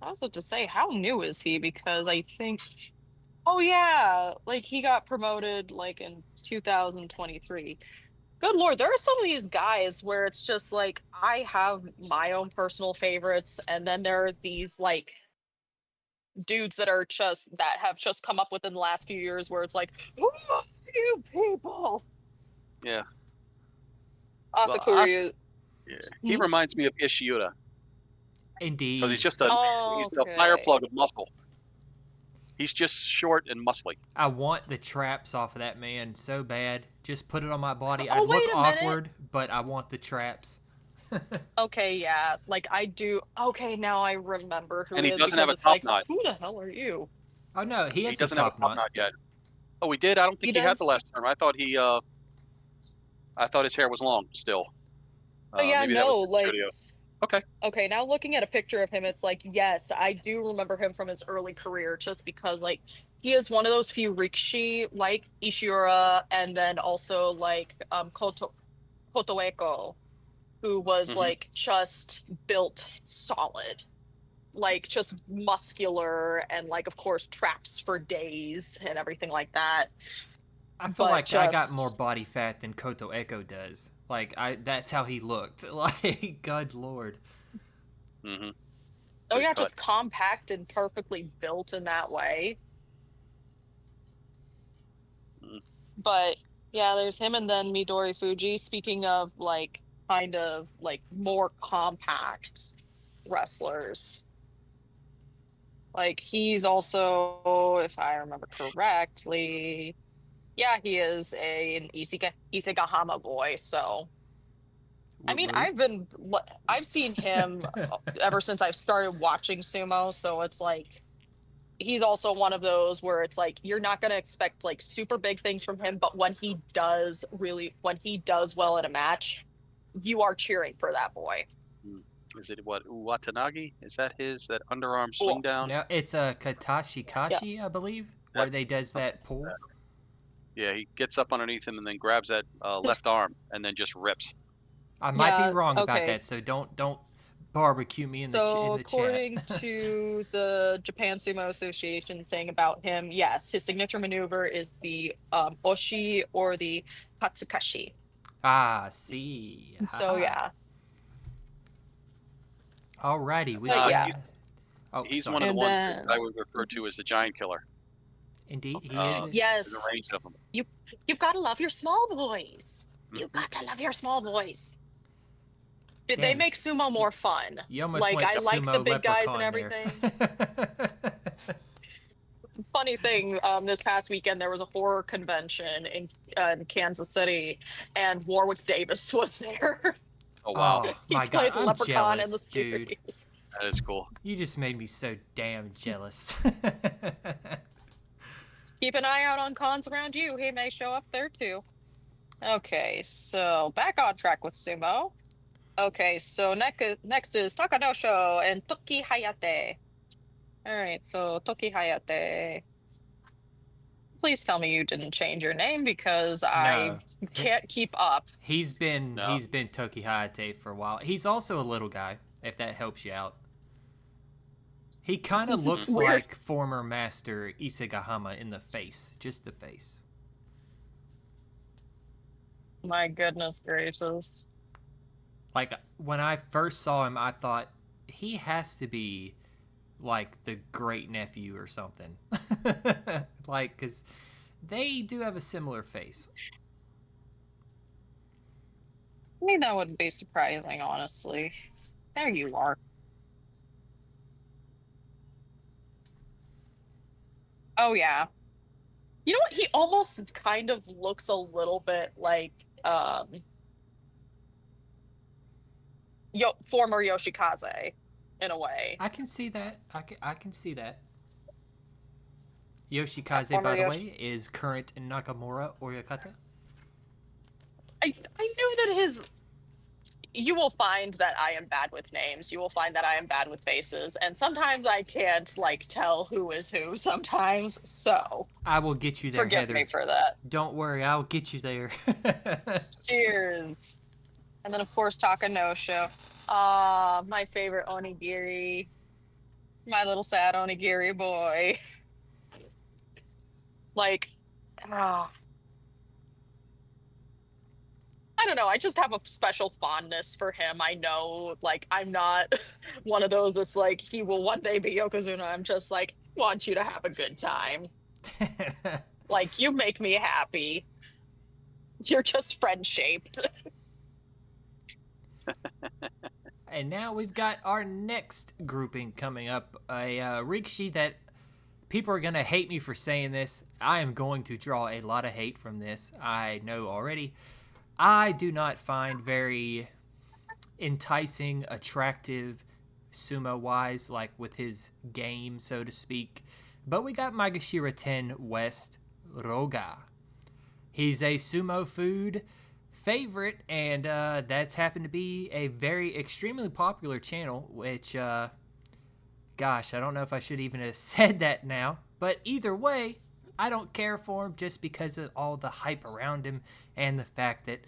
I was about to say, how new is he? Because I think, oh yeah, like he got promoted like in 2023. Good Lord, there are some of these guys where it's just like I have my own personal favorites, and then there are these like dudes that have just come up within the last few years where it's like, who are you people? Yeah. Well, Asakura. yeah. He reminds me of Ishiura because indeed. he's a fire Okay. plug of muscle. He's just short and muscly. I want the traps off of that man so bad. Just put it on my body. Oh, I'd look wait a minute. awkward, but I want the traps. Okay, yeah. Like I do. Okay, now I remember who And it he is doesn't because have a it's top like, knot. who the hell are you? Oh no, he He has a doesn't have a top top knot. knot yet. Oh, he did. I don't think He he had the does. last term. I thought I thought his hair was long still. Oh yeah, Maybe that was no, in the like studio. Okay. okay, now looking at a picture of him, it's like, yes, I do remember him from his early career just because like he is one of those few Rikishi like Ishura and then also like Kotoeko, who was Hmm. like just built solid. Like just muscular and like of course traps for days and everything like that. I feel But like I got more just body fat than Koto Echo does. Like that's how he looked. Like good lord. Hmm. oh Good yeah, cut. just compact and perfectly built in that way. Mm. But yeah, there's him and then Midori Fuji. Speaking of like kind of like more compact wrestlers. Like he's also, if I remember correctly, yeah, he is an Isekahama boy. So I Woot mean, woot. I've seen him ever since I've started watching sumo. So it's like he's also one of those where it's like you're not going to expect like super big things from him, but when he does well in a match, you are cheering for that boy. Mm. Is it what Uwatanagi? Is that that underarm swing Cool. down? No, it's a Katashi Yeah. Kashi, I believe, That, where they does something that like pull. that. Yeah, he gets up underneath him and then grabs that left arm and then just rips. I might be Yeah. wrong about Okay. that, so don't barbecue me in So the chat. according to the Japan Sumo Association thing about him, yes, his signature maneuver is the oshi or the katsukashi. Ah, see. So Haha. yeah. Alrighty, we've But Uh, yeah. got. Oh, he's one sorry. of the And ones that I then would refer to as the giant killer. Indeed, he is. There's a yes, range of them. you you've got to love your small boys. You Mhm. got to love your small boys. They Damn, make sumo more fun. you almost Like, went I like the sumo big guys and leprechaun there. everything. Funny thing, this past weekend there was a horror convention in Kansas City, and Warwick Davis was there. Oh wow, Oh He my god, played I'm Leprechaun in the jealous, dude. series. that is cool. You just made me so damn jealous. Keep an eye out on cons around you. He may show up there too. Okay, so back on track with sumo. Okay, so next is Takanosho and Toki Hayate. All right, so Toki Hayate. Please tell me you didn't change your name because I No, can't keep up. No, he's been Toki Hayate for a while. He's also a little guy, if that helps you out. He kind of This is Mhm. looks weird. like former master Isegahama in the face, just the face. My goodness gracious. Like when I first saw him, I thought he has to be like the great nephew or something. Like, because they do have a similar face. I mean, that wouldn't be surprising, honestly. There you are. Oh yeah. You know what? He almost kind of looks a little bit like former Yoshikaze in a way. I can see that. I can see that. Yoshikaze, Former by the Yoshi. way, is current Nakamura Oyakata. I knew that his. You will find that I am bad with names. You will find that I am bad with faces, and sometimes I can't like tell who is who. Sometimes, so I will get you there, forgive me Heather. for that. Don't worry, I'll get you there. Cheers. And then of course Takanosho. Ah, my favorite onigiri. My little sad onigiri boy. Like, ah, I don't know. I just have a special fondness for him. I know, like, I'm not one of those that's like, he will one day be Yokozuna. I'm just like, want you to have a good time. Like, you make me happy. You're just friend shaped. And now we've got our next grouping coming up. A Rikishi that people are going to hate me for saying this. I am going to draw a lot of hate from this. I know already. I do not find very enticing, attractive, sumo wise, like with his game, so to speak. But we got Magashira 10 West Roga. He's a sumo food favorite, and that's happened to be a very extremely popular channel, which, gosh, I don't know if I should even have said that now. But either way, I don't care for him just because of all the hype around him and the fact that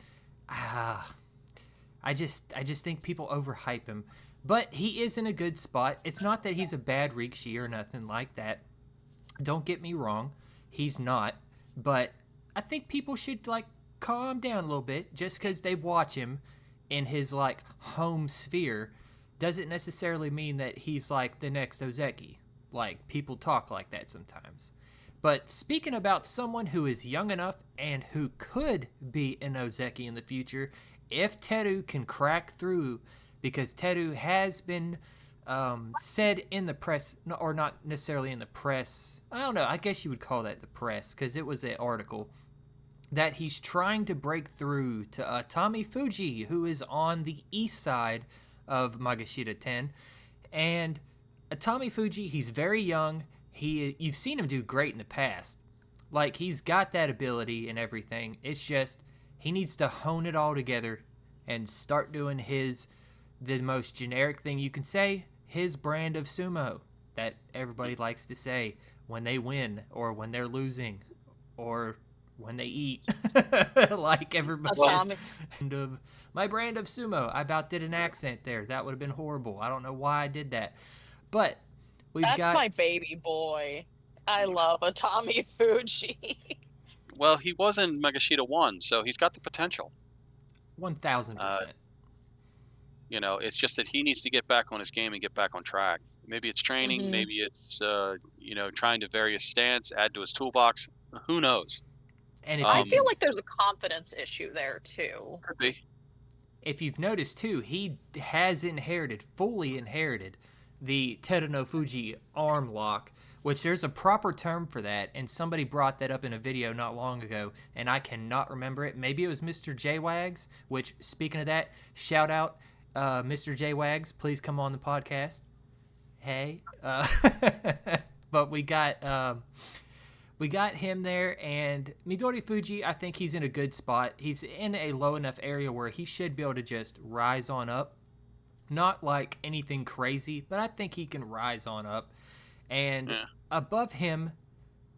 I just think people overhype him. But he is in a good spot. It's not that he's a bad Rikishi or nothing like that. Don't get me wrong, he's not. But I think people should like calm down a little bit just because they watch him in his like home sphere doesn't necessarily mean that he's like the next Ozeki. Like people talk like that sometimes. But speaking about someone who is young enough and who could be an Ozeki in the future, if Teru can crack through, because Teru has been said in the press, or not necessarily in the press, I don't know, I guess you would call that the press, because it was an article, that he's trying to break through to Tommy Fuji, who is on the east side of Magashira 10. And Tommy Fuji, he's very young. You've seen him do great in the past. Like, he's got that ability and everything. It's just he needs to hone it all together and start doing the most generic thing you can say, his brand of sumo that everybody likes to say when they win or when they're losing or when they eat. Like everybody's Atomic. my brand of sumo. I about did an accent there. That would have been horrible. I don't know why I did that. But we've That's got my baby boy. I love a Tommy Fuji. Well, he was in Megashita 1, so he's got the potential. 1000%. It's just that he needs to get back on his game and get back on track. Maybe it's training, maybe it's trying to vary his stance, add to his toolbox. Who knows? And I feel like there's a confidence issue there too. Could be. if you've noticed too, he has fully inherited the Teruno Fuji arm lock, which there's a proper term for that, and somebody brought that up in a video not long ago, and I cannot remember it. Maybe it was Mr. J Wags, which, speaking of that, shout out Mr. J Wags, please come on the podcast. Hey. But we got him there, and Midori Fuji, I think he's in a good spot. He's in a low enough area where he should be able to just rise on up. Not like anything crazy, but I think he can rise on up. And above him,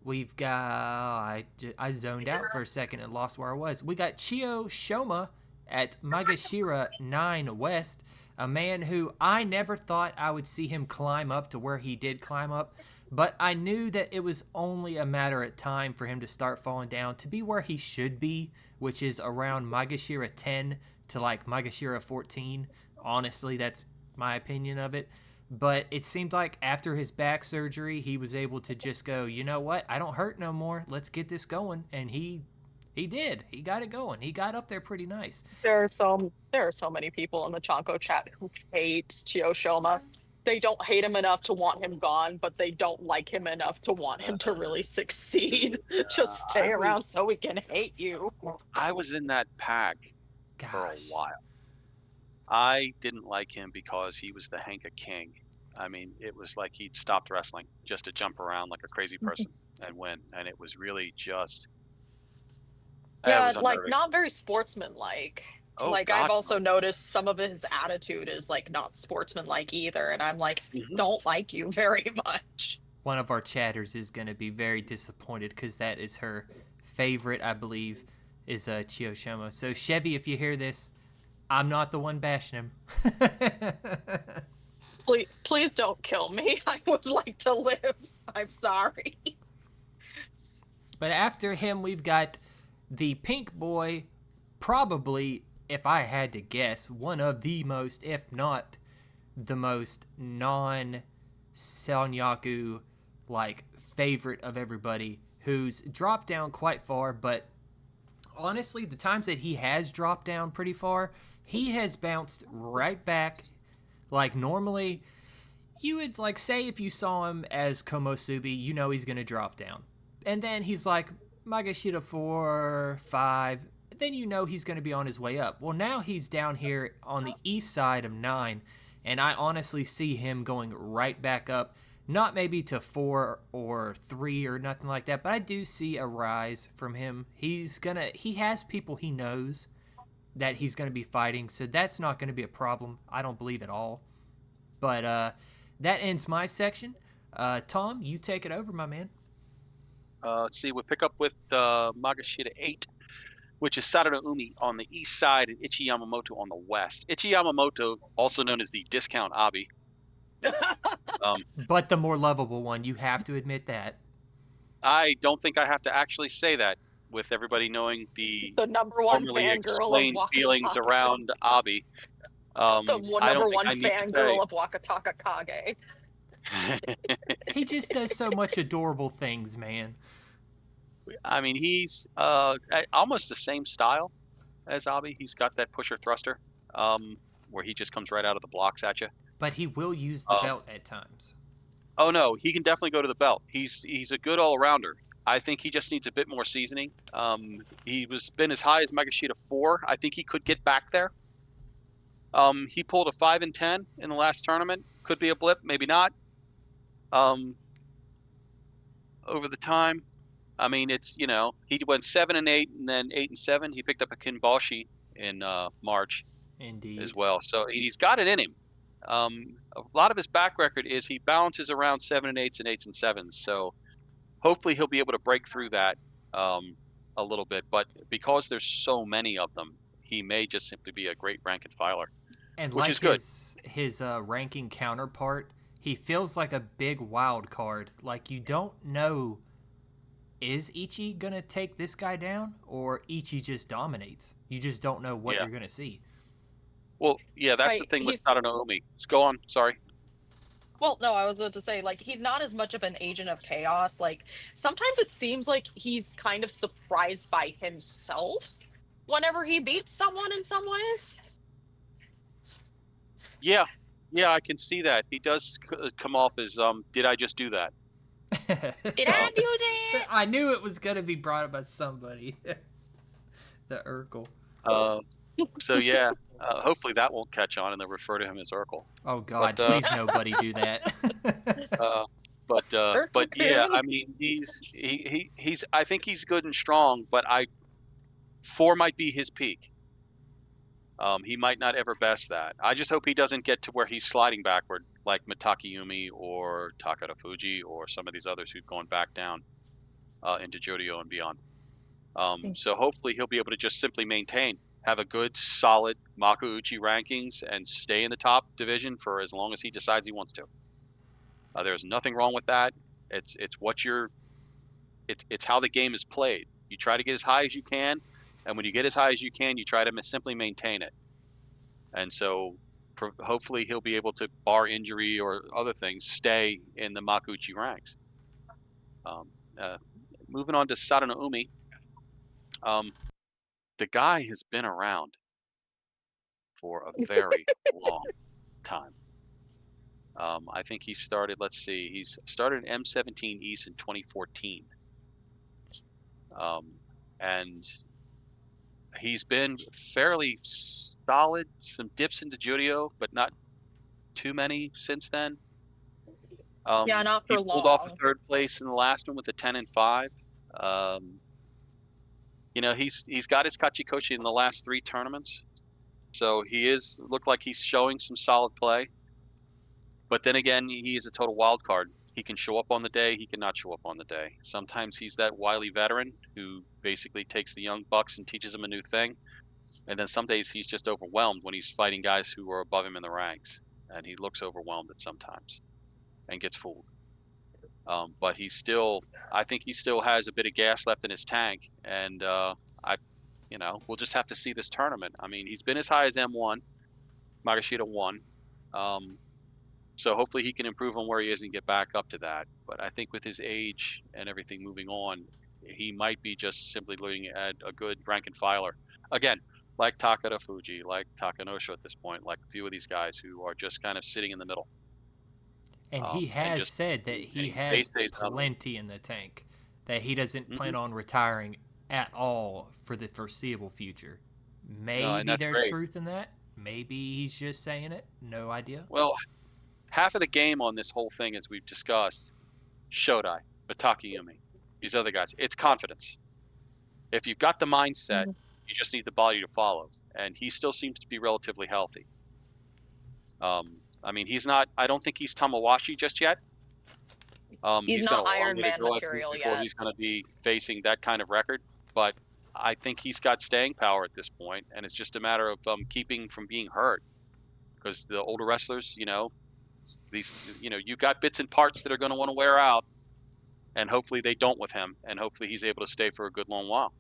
we've got... I zoned out for a second and lost where I was. We got Chiyo Shoma at Magashira 9 West, a man who I never thought I would see him climb up to where he did climb up. But I knew that it was only a matter of time for him to start falling down to be where he should be, which is around Magashira 10 to like Magashira 14. Honestly, that's my opinion of it. But it seemed like after his back surgery, he was able to just go, you know what? I don't hurt no more. Let's get this going. And he did. He got it going. He got up there pretty nice. There are so many people in the Chanko chat who hate Chiyo Shoma. They don't hate him enough to want him gone, but they don't like him enough to want him to really succeed. Just stay around so we can hate you. I was in that pack for a while. I didn't like him because he was the Hanka King. I mean, it was like he'd stopped wrestling just to jump around like a crazy person and win. And it was really just... Yeah, like not very sportsmanlike. Oh, like God, I've also noticed some of his attitude is like not sportsmanlike either, and I'm like, don't like you very much. One of our chatters is going to be very disappointed because that is her favorite, I believe, is Chiyo Shoma. So Chevy, if you hear this, I'm not the one bashing him. Please don't kill me. I would like to live. I'm sorry. But after him, we've got the Pink Boy, probably, if I had to guess, one of the most, if not the most non-Sanyaku, like, favorite of everybody, who's dropped down quite far, but honestly, the times that he has dropped down pretty far, he has bounced right back. Like, normally, you would, like, say if you saw him as Komosubi, you know he's going to drop down. And then he's like, Magashita 4, 5, then you know he's going to be on his way up. Well, now he's down here on the east side of 9, and I honestly see him going right back up. Not maybe to 4 or 3 or nothing like that, but I do see a rise from him. He has people he knows that he's going to be fighting, so that's not going to be a problem, I don't believe at all. But that ends my section. Tom, you take it over, my man. Let's see, we'll pick up with Magashita 8, which is Sarada Umi on the east side and Ichi Yamamoto on the west. Ichi Yamamoto, also known as the Discount Abi. But the more lovable one, you have to admit that. I don't think I have to actually say that, with everybody knowing the number one formerly fangirl explained of feelings around Abi. The number one fangirl of Wakataka Kage. He just does so much adorable things, man. I mean, he's almost the same style as Abi. He's got that pusher thruster, where he just comes right out of the blocks at you. But he will use the belt at times. Oh no, he can definitely go to the belt. He's a good all-arounder. I think he just needs a bit more seasoning. He been as high as Magashita 4. I think he could get back there. He pulled a 5 and 10 in the last tournament. Could be a blip, maybe not. Over the time, I mean, it's, you know, he went 7 and 8 and then 8 and 7. He picked up a Kinboshi in March. Indeed. As well. So he's got it in him. A lot of his back record is he balances around 7 and 8s and 8s and 7s. So hopefully he'll be able to break through that a little bit. But because there's so many of them, he may just simply be a great rank and filer, and which like is good. His ranking counterpart, he feels like a big wild card. Like, you don't know, is Ichi going to take this guy down, or Ichi just dominates? You just don't know what you're going to see. Well, yeah, that's the thing with Sarada Umi. Go on, sorry. Well, no, I was about to say, like, he's not as much of an agent of chaos. Like, sometimes it seems like he's kind of surprised by himself whenever he beats someone in some ways. Yeah, yeah, I can see that. He does come off as did I just do that? Did I Um, do that? I knew it was gonna be brought up by somebody. The Urkel. uh, so yeah, hopefully that won't catch on and they'll refer to him as Urkel. Oh But God, please nobody do that. uh, but yeah, Urkel-kun. I mean he's I think he's good and strong, but 4 might be his peak. He might not ever best that. I just hope he doesn't get to where he's sliding backward like Mitakeumi or Takara Fuji or some of these others who've gone back down into Jodio and beyond. So hopefully he'll be able to just simply maintain, have a good, solid Makuuchi rankings, and stay in the top division for as long as he decides he wants to. There's nothing wrong with that. It's what you're. It's how the game is played. You try to get as high as you can, and when you get as high as you can, you try to simply maintain it. And so, hopefully, he'll be able to, bar injury or other things, stay in the Makuuchi ranks. Um, Moving on to Sadano Umi. The guy has been around for a very long time. I think he started, let's see, he's started in M17 East in 2014. And he's been fairly solid, some dips into Judio, but not too many since then. Yeah, not He for pulled off a long. 3rd place in the last one with a 10-5. He's got his Kachikoshi in the last 3 tournaments. So looked like he's showing some solid play. But then again, he is a total wild card. He can show up on the day, he cannot show up on the day. Sometimes he's that wily veteran who basically takes the young bucks and teaches them a new thing. And then some days he's just overwhelmed when he's fighting guys who are above him in the ranks. And he looks overwhelmed at sometimes and gets fooled. But I think he still has a bit of gas left in his tank. And we'll just have to see this tournament. I mean, he's been as high as M1, Magashita 1. So hopefully he can improve on where he is and get back up to that. But I think with his age and everything moving on, he might be just simply looking at a good rank and filer. Again, like Takara Fuji, like Takanosho at this point, like a few of these guys who are just kind of sitting in the middle. And he And has just said that he they has say something. plenty in the tank, that he doesn't plan Mhm. on retiring at all for the foreseeable future. No, and Maybe that's there's great. truth in that. Maybe he's just saying it. No idea. Well, half of the game on this whole thing, as we've discussed, Shodai, Mitakeumi, these other guys, it's confidence. If you've got the mindset, you just need the body to follow. And he still seems to be relatively healthy. I mean, he's not. I don't think he's Tamawashi just yet. He's He's got not a long Iron way to Man go, I think, material before yet. he's going to be facing that kind of record. But I think he's got staying power at this point, and it's just a matter of keeping from being hurt. Because the older wrestlers, you've got bits and parts that are going to want to wear out, and hopefully they don't with him, and hopefully he's able to stay for a good long while.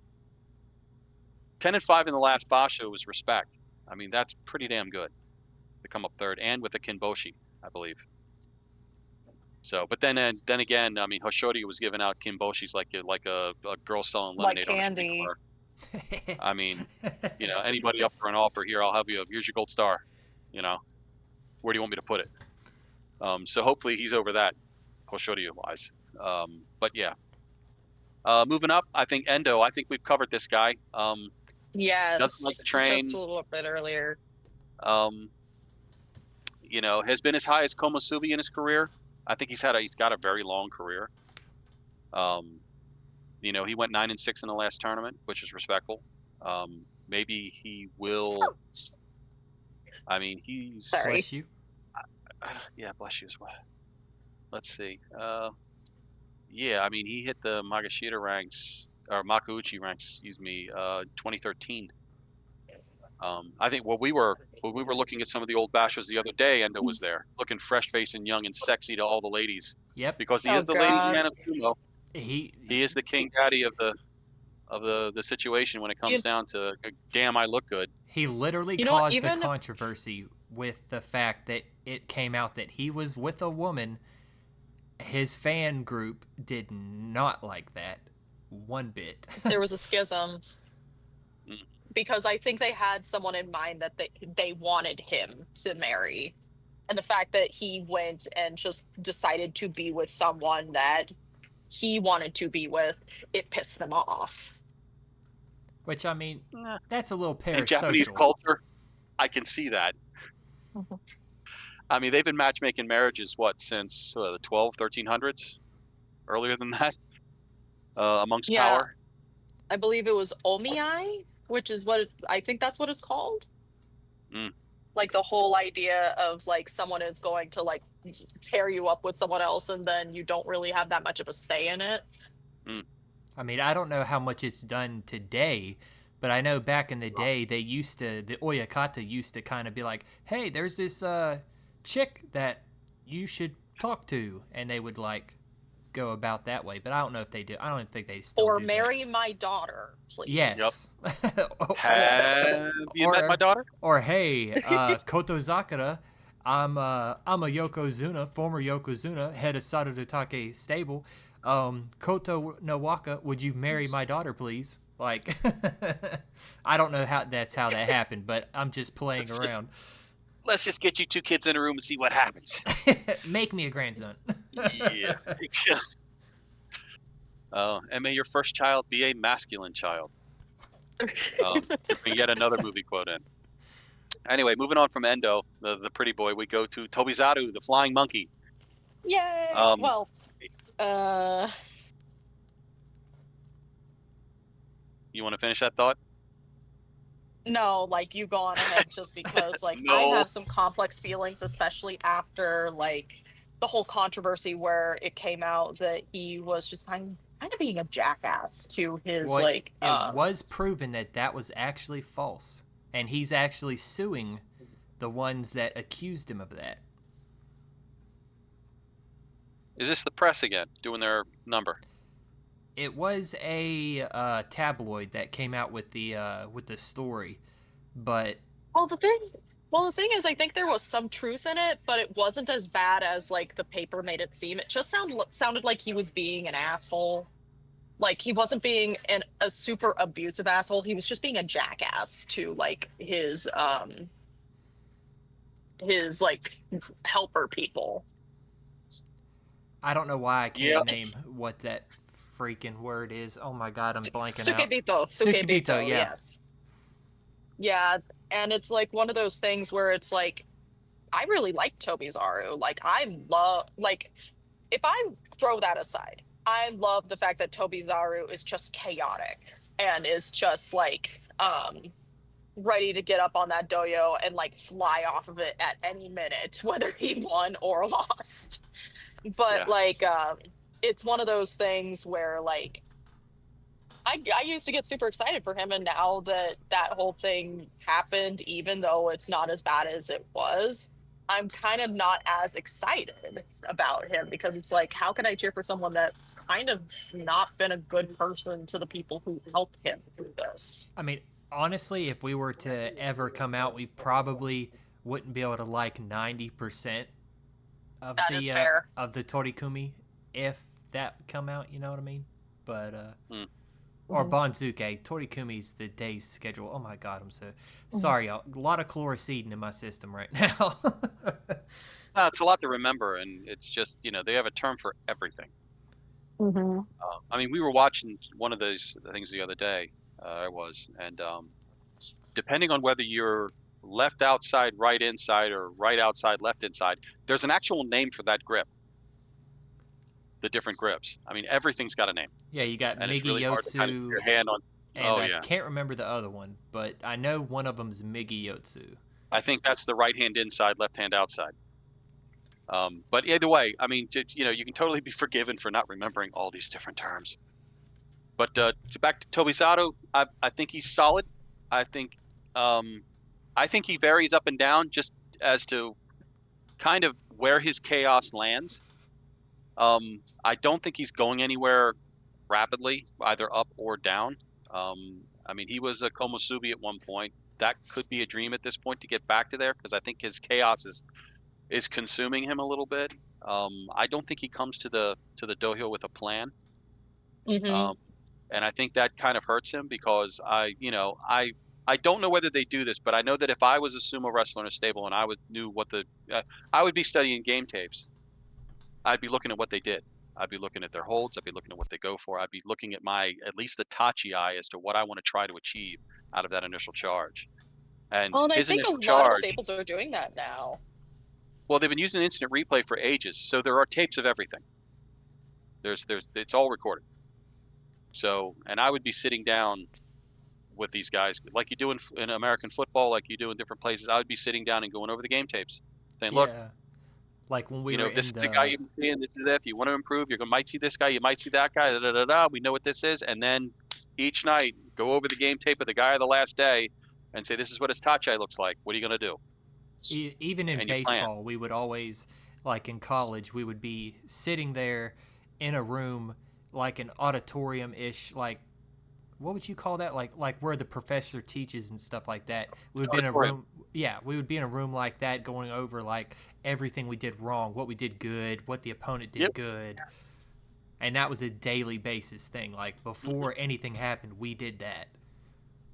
10-5 in the last Basho was respect. I mean, that's pretty damn good to come up 3rd, and with a Kinboshi, I believe. So, but then again, I mean, Hoshori was giving out Kinboshis like a girl selling Like lemonade on a street candy. corner. I mean, anybody up for an offer here? Here's your gold star. Where do you want me to put it? So hopefully he's over that, Hoshori wise. But yeah. Moving up, I think Endo. I think we've covered this guy. Doesn't like to Yes, just train. a little bit earlier. Um, has been as high as Komusubi in his career. I think he's got a very long career. He went 9-6 in the last tournament, which is respectful. Maybe he will. I mean, he's. Sorry. Bless you. Yeah, bless you as well. Let's see. Yeah, I mean, he hit the Magashita ranks or Makuuchi ranks, excuse me, 2013. I think when we were looking at some of the old bashers the other day, Endo was there, looking fresh faced and young and sexy to all the ladies. Yep. Because he Oh is the ladies' God. man of sumo. He is the king daddy of the situation when it comes down to damn, I look good. He literally You know what? caused a Even controversy with the fact that it came out that he was with a woman. His fan group did not like that one bit. there was a schism Mm. because I think they had someone in mind that they wanted him to marry. And the fact that he went and just decided to be with someone that he wanted to be with, it pissed them off. Which, I mean, Nah. that's a little In Japanese parasocial. culture, I can see that. I mean, they've been matchmaking marriages, what, since the 1300s? Earlier than that? Amongst Yeah, power? I believe it was omiai, which is what I think that's what it's called. Mm. Like the whole idea of like someone is going to like pair you up with someone else and then you don't really have that much of a say in it. Mm. I mean, I don't know how much it's done today, but I know back in the day they used to, the oyakata used to kind of be like, hey, there's this chick that you should talk to, and they would like go about that way. But I don't know if they do. I don't think they still Or do that. marry my daughter, please. Yes. Have you met my daughter? Or hey, Koto Zakura, I'm a Yokozuna, former Yokozuna, head of Sarutake stable. Koto no Waka, would you marry my daughter, please? Like, I don't know how that happened, but I'm just playing around. Let's just get you 2 kids in a room and see what happens. Make me a grandson. Yeah. And may your first child be a masculine child. Yet another movie quote in. Anyway, moving on from Endo, the pretty boy, we go to Tobizaru, the flying monkey. Yay! Well, you want to finish that thought? no, like you go on ahead just because like No. I have some complex feelings, especially after like the whole controversy where it came out that he was just kind of being a jackass to his Well, like it was proven that that was actually false, and he's actually suing the ones that accused him of that. Is this the press again doing their number? It was a tabloid that came out with the story, but the thing is, I think there was some truth in it, but it wasn't as bad as like the paper made it seem. It just sounded like he was being an asshole. Like he wasn't being a super abusive asshole. He was just being a jackass to like his like helper people. I don't know why I can't name what that freaking word is. Oh my god, I'm blanking out. Sukebito, yeah. Yes. Yeah, and it's like one of those things where it's like I really like Tobizaru. Like I love like if I throw that aside, I love the fact that Tobizaru is just chaotic and is just like ready to get up on that doyo and like fly off of it at any minute, whether he won or lost. But like it's one of those things where like I used to get super excited for him, and now that whole thing happened, even though it's not as bad as it was, I'm kind of not as excited about him because it's like, how can I cheer for someone that's kind of not been a good person to the people who helped him through this? I mean, honestly, if we were to ever come out, we probably wouldn't be able to like 90% of the Torikumi if that come out, you know what I mean? But or Banzuke, Torikumi's the day's schedule. Oh my god, I'm so sorry, y'all. A lot of chlorocidin in my system right now. It's a lot to remember, and it's just they have a term for everything. I mean, we were watching one of those things the other day. And depending on whether you're left outside, right inside, or right outside, left inside, there's an actual name for that grip. The different grips. I mean, everything's got a name. Yeah, you got and Migi it's really hard to kind of Yotsu. put your hand on. And I can't remember the other one, but I know one of them's Migi Yotsu. I think that's the right hand inside, left hand outside. But either way, I mean, you can totally be forgiven for not remembering all these different terms. But back to Tobizaru, I think he's solid. I think he varies up and down just as to kind of where his chaos lands. I don't think he's going anywhere rapidly, either up or down. I mean, he was a Komusubi at one point. that could be a dream at this point to get back to there, because I think his chaos is consuming him a little bit. I don't think he comes to the dojo with a plan. Hmm. Um, and I think that kind of hurts him, because I don't know whether they do this, but I know that if I was a sumo wrestler in a stable and I knew what I would be studying game tapes. I'd be looking at what they did. I'd be looking at their holds. I'd be looking at what they go for. I'd be looking at at least the Tachi eye as to what I want to try to achieve out of that initial charge. And Well, and I his think a initial lot of charge, staples are doing that now. well, they've been using instant replay for ages, so there are tapes of everything. It's all recorded. So, and I would be sitting down with these guys like you do in American football, like you do in different places. I would be sitting down and going over the game tapes, saying, "Look, Yeah, like when we were this in is the guy the you've been seeing. This is it. If you want to improve, might see this guy. You might see that guy. Da, da, da, da. We know what this is." And then each night, go over the game tape of the guy of the last day, and say, "This is what his tachi looks like. What are you gonna do?" even in And you plan. baseball, we would always, like in college, we would be sitting there in a room, like an auditorium ish, like what would you call that? Like where the professor teaches and stuff like that. We would be in a Auditorium. room. Yeah, we would be in a room like that, going over like everything we did wrong, what we did good, what the opponent did Yep. good, and that was a daily basis thing. Like Mhm. before anything happened, we did that.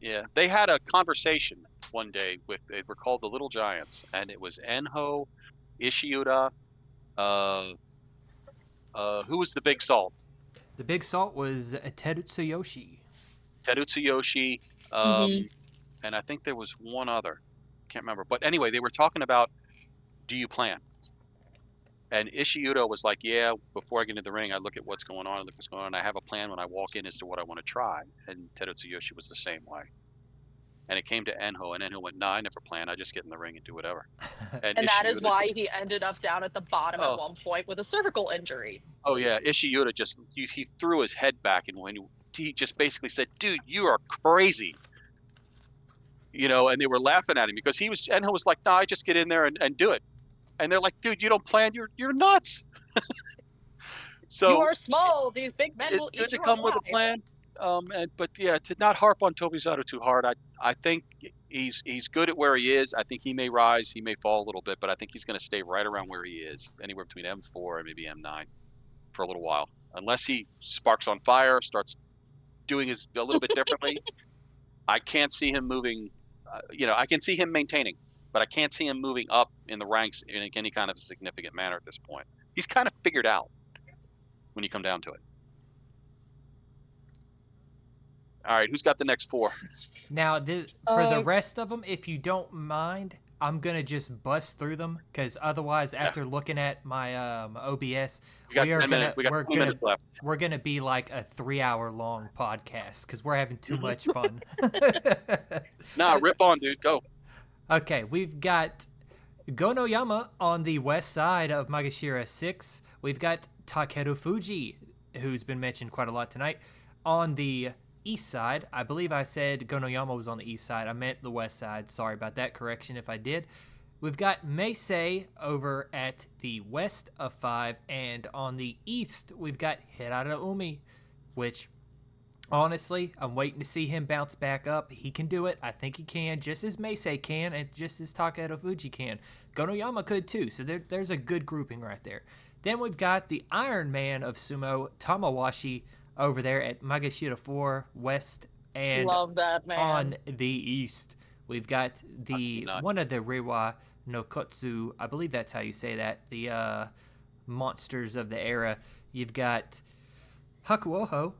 Yeah. They had a conversation one day they were called the Little Giants, and it was Enho, Ishiuda, uh, who was the Big Salt? The big salt was Terutsuyoshi. Terutsuyoshi, Hmm. and I think there was one other. Can't remember. But anyway, they were talking about, do you plan? And Ishiudo was like, yeah, before I get into the ring, I look at what's going on, I look what's going on. I have a plan when I walk in as to what I want to try. And Terutsuyoshi was the same way. And it came to Enho, and Enho went, no, I never plan. I just get in the ring and do whatever. And And that is Ishiuda, why he ended up down at the bottom at oh, one point with a cervical injury. oh yeah, Ishiuda he threw his head back, and when he just basically said, dude, you are crazy. And they were laughing at him because Enho was like, no, I just get in there and do it. And they're like, dude, you don't plan. You're nuts. You So are small. These big men it's will good eat to you come with a alive. plan. But yeah, to not harp on Tobizaru too hard. I think he's good at where he is. I think he may rise, he may fall a little bit, but I think he's going to stay right around where he is, anywhere between M4 and maybe M9 for a little while, unless he sparks on fire, starts doing his a little bit differently. I can't see him moving. I can see him maintaining, but I can't see him moving up in the ranks in any kind of a significant manner at this point. He's kind of figured out when you come down to it. All right, who's got the next four? Now, for the Uh, rest of them, if you don't mind, I'm gonna just bust through them because otherwise, Yeah, after looking at my OBS, we got 10 minutes. We got we're 20 gonna minutes left. we're gonna be like a 3 hour long podcast because we're having too much fun. Nah, So, rip on, dude. Go. okay, we've got Gonoyama on the west side of Magashira 6. We've got Takeru Fuji, who's been mentioned quite a lot tonight, on the east side. I believe I said Gonoyama was on the east side. I meant the west side. Sorry about that correction if I did. We've got Meisei over at the west of 5, and on the east, we've got Hiraraumi, which honestly, I'm waiting to see him bounce back up. He can do it. I think he can, just as Meisei can, and just as Takeru Fuji can. Gonoyama could too, so there's a good grouping right there. Then we've got the Iron Man of Sumo, Tamawashi, over there at Magashira 4 West, and love that on man. the east, we've got the Not. one of the Reiwa no Kotsu, I believe that's how you say that, the monsters of the era. You've got Hakuoho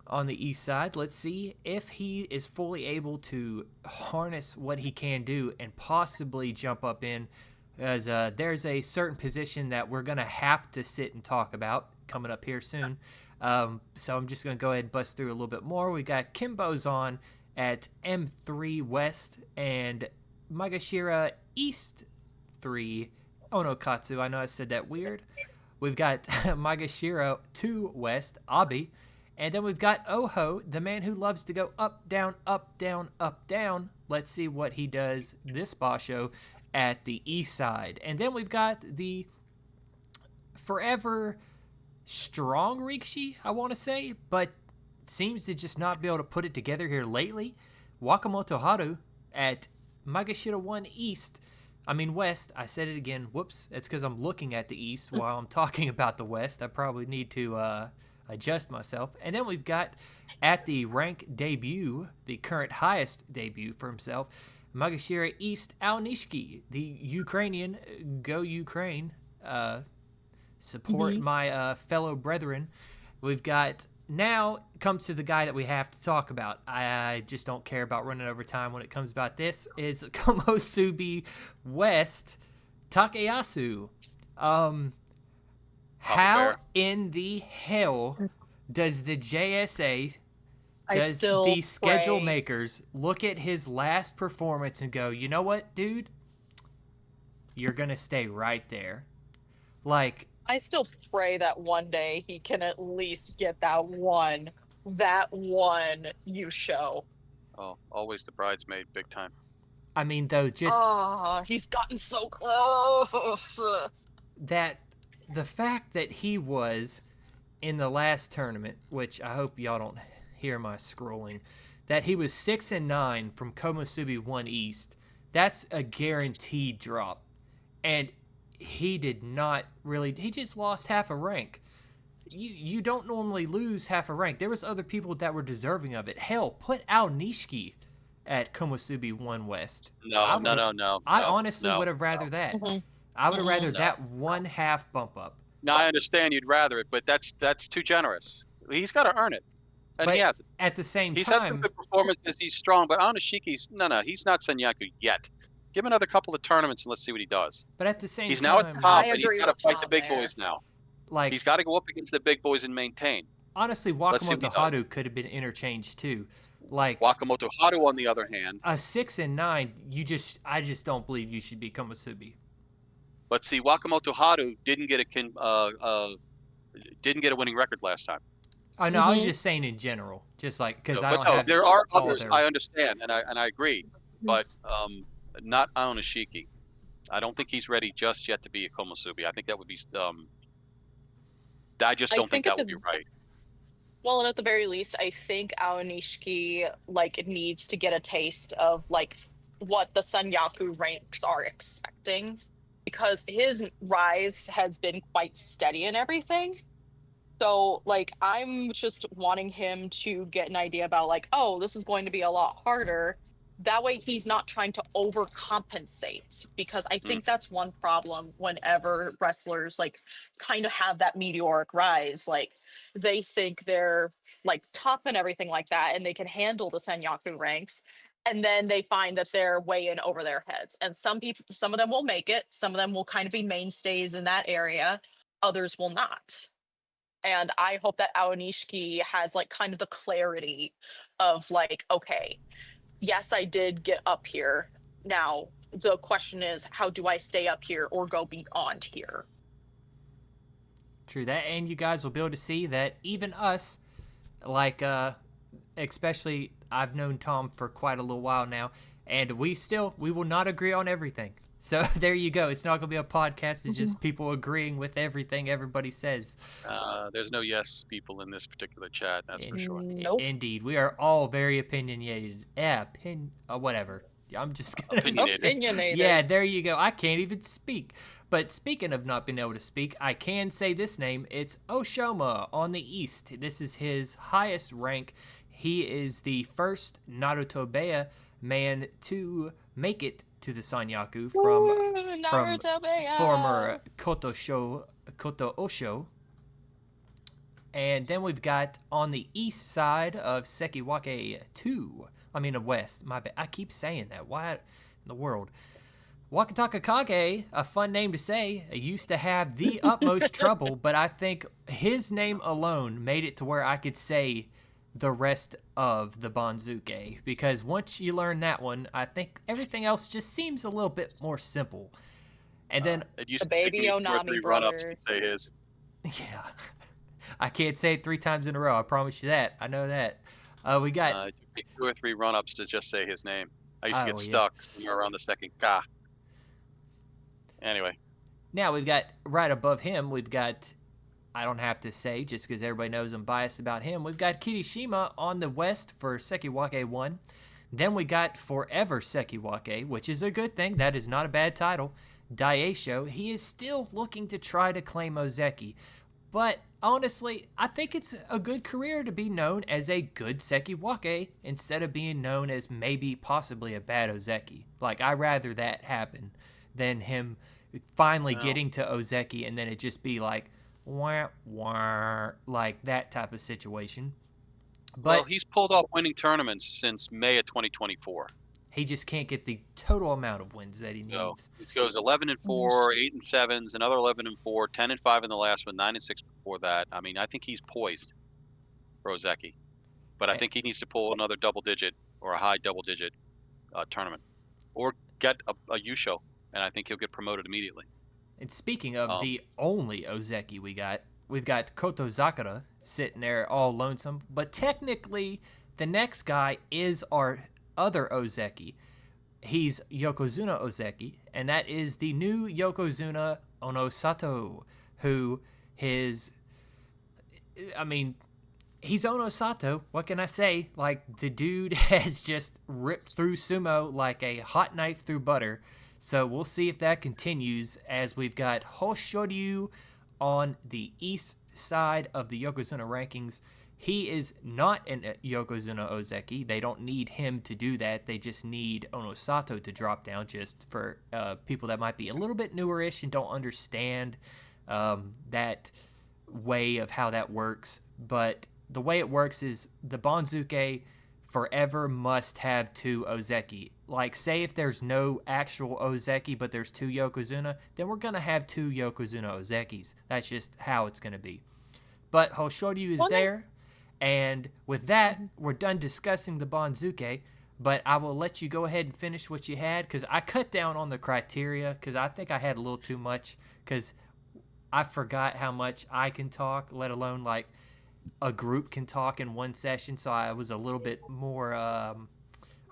on the east side. Let's see if he is fully able to harness what he can do and possibly jump up in, as there's a certain position that we're going to have to sit and talk about coming up here soon. So I'm just going to go ahead and bust through a little bit more. We got Kimbo's on at M3 West and Magashira East 3 Onokatsu. I know I said that weird. We've got Magashira 2 West, Abi. And then we've got Oho, the man who loves to go up, down, up, down, up, down. Let's see what he does this Basho at the east side. And then we've got the forever strong Rikshi, I want to say, but seems to just not be able to put it together here lately. Wakamoto Haru at Magashira 1 West. I said it again. Whoops. It's because I'm looking at the East while I'm talking about the West. I probably need to adjust myself. And then we've got at the rank debut, the current highest debut for himself, Magashira East Aonishiki, the Ukrainian. Go Ukraine. Support my fellow brethren. We've got, now comes to the guy that we have to talk about. I just don't care about running over time when it comes about this, is Komosubi West Takayasu. How in the hell does the JSA, does the schedule makers look at his last performance and go, you know what, dude? You're going to stay right there. Like, I still pray that one day he can at least get that one you show. Oh, always the bridesmaid, big time. I mean, though, just he's gotten so close. that the fact that he was in the last tournament, which I hope y'all don't hear my scrolling, that he was 6-9 from Komosubi 1 East, that's a guaranteed drop. And he did not really, he just lost half a rank. You don't normally lose half a rank. There was other people that were deserving of it. Hell, put Ao Nishiki at Komosubi 1 West. No. I honestly would have rather that. Mhm. I would have rather that 1/2 bump up. No, I understand you'd rather it, but that's too generous. He's got to earn it, and But he hasn't. at the same He's had some time, good performances. He's strong, but Aonishiki's he's not Sanyaku yet. Give him another couple of tournaments and let's see what he does. but at the same He's time, now at the top, I and he's agree got to with fight the Tom big there. boys now. like, He's got to go up against the big boys and maintain. honestly, see what he Wakamoto does. Haru could have been interchanged too. Like, Wakamoto Haru, on the other hand, a 6-9, I just don't believe you should be Komosubi. but see, Wakamoto Haru didn't get a winning record last time. Oh no, I was Mhm. just saying in general, just like because No, I but don't no, have. there are all others. their- I understand, and I agree, but not Aonishiki. I don't think he's ready just yet to be a Komosubi. I think that would be I just I don't think think at that would the- be right. Well, and at the very least, I think Aonishiki needs to get a taste of what the Sanyaku ranks are expecting, because his rise has been quite steady and everything. So I'm just wanting him to get an idea about oh, this is going to be a lot harder. That way he's not trying to overcompensate, because I think that's one problem whenever wrestlers kind of have that meteoric rise. They think they're tough and everything like that, and they can handle the Senyaku ranks, and then they find that they're way in over their heads. And some of them will make it, some of them will kind of be mainstays in that area, others will not. And I hope that Aonishiki has kind of the clarity of okay, yes, I did get up here. Now the question is, how do I stay up here or go beyond here? True that, and you guys will be able to see that even us, especially I've known Tom for quite a little while now, and we will not agree on everything. So there you go. It's not going to be a podcast. It's just people agreeing with everything everybody says. There's no yes people in this particular chat, that's for sure. Nope. Indeed. We are all very opinionated. Yeah, whatever. I'm just going to Opinionated. Opinionated. Yeah, there you go. I can't even speak. But speaking of not being able to speak, I can say this name. It's Oshoma on the East. This is his highest rank. He is the first Naruto-bea man to make it to the Sanyaku from Naruto-bea. former Koto Osho. And then we've got on the east side of Sekiwake 2. I mean, the west. My bad. I keep saying that. Why in the world? Wakataka Kage, a fun name to say, used to have the utmost trouble, but I think his name alone made it to where I could say the rest of the Banzuke, because once you learn that one, I think everything else just seems a little bit more simple. And then It used The to take baby me 2 or Onami 3 run-ups to brothers. say his. yeah, I can't say it 3 times in a row. I promise you that. I know that. We got It took me 2 or 3 run-ups to just say his name. I used to Oh, get yeah. stuck somewhere around the second ka. Anyway, now we've got right above him. We've got, I don't have to say just because everybody knows I'm biased about him. We've got Kirishima on the west for Sekiwake 1. Then we got Forever Sekiwake, which is a good thing. That is not a bad title. Daisho, he is still looking to try to claim Ozeki. But honestly, I think it's a good career to be known as a good Sekiwake instead of being known as maybe possibly a bad Ozeki. Like, I'd rather that happen than him finally getting to Ozeki and then it just be like, wah, wah, like that type of situation. But well, he's pulled off winning tournaments since May of 2024. he just can't get the total amount of wins that he So needs. it goes 11-4, 8-7, another 11-4, 10-5 in the last one, 9-6 before that. I mean, I think he's poised for Ozeki, but I think he needs to pull another double digit or a high double digit tournament, or get a Yusho, and I think he'll get promoted immediately. And speaking of the only Ozeki we've got Koto Zakura sitting there all lonesome, but technically the next guy is our other Ozeki. He's Yokozuna Ozeki, and that is the new Yokozuna Onosato, who he's Onosato. What can I say? Like, the dude has just ripped through sumo like a hot knife through butter. So we'll see if that continues, as we've got Hoshoryu on the east side of the Yokozuna rankings. He is not an Yokozuna Ozeki. They don't need him to do that. They just need Onosato to drop down, just for people that might be a little bit newer-ish and don't understand that way of how that works. But the way it works is the Banzuke forever must have two Ozeki. Like, say if there's no actual Ozeki, but there's two Yokozuna, then we're going to have two Yokozuna Ozekis. That's just how it's going to be. But Hoshoryu is there. And with that, we're done discussing the Banzuke, but I will let you go ahead and finish what you had, because I cut down on the criteria, because I think I had a little too much, because I forgot how much I can talk, let alone, like, a group can talk in one session, so I was a little bit more, I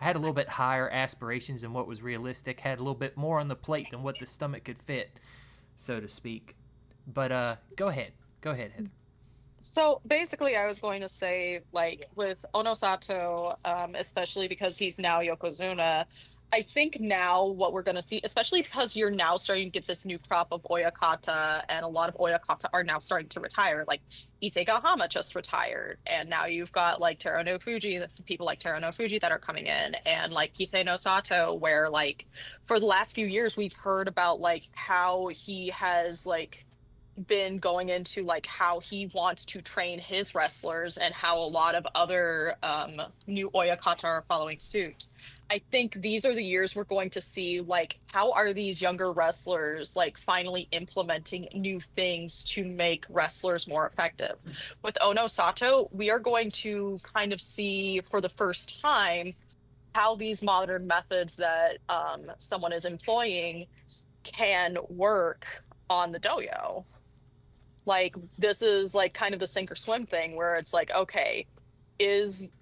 had a little bit higher aspirations than what was realistic, had a little bit more on the plate than what the stomach could fit, so to speak. But go ahead, Heather. So basically, I was going to say, like, with Onosato, especially because he's now Yokozuna, I think now what we're going to see, especially because you're now starting to get this new crop of Oyakata, and a lot of Oyakata are now starting to retire. Like, Issei Gahama just retired, and now you've got, like, Taro no Fuji, people like Taro no Fuji that are coming in, and, like, Kisei no Sato, where, like, for the last few years, we've heard about, like, how he has, like, been going into like how he wants to train his wrestlers and how a lot of other new Oyakata are following suit. I think these are the years we're going to see like how are these younger wrestlers like finally implementing new things to make wrestlers more effective. With Ono Sato, we are going to kind of see for the first time how these modern methods that someone is employing can work on the dojo. Like, this is like kind of the sink or swim thing where it's like, okay,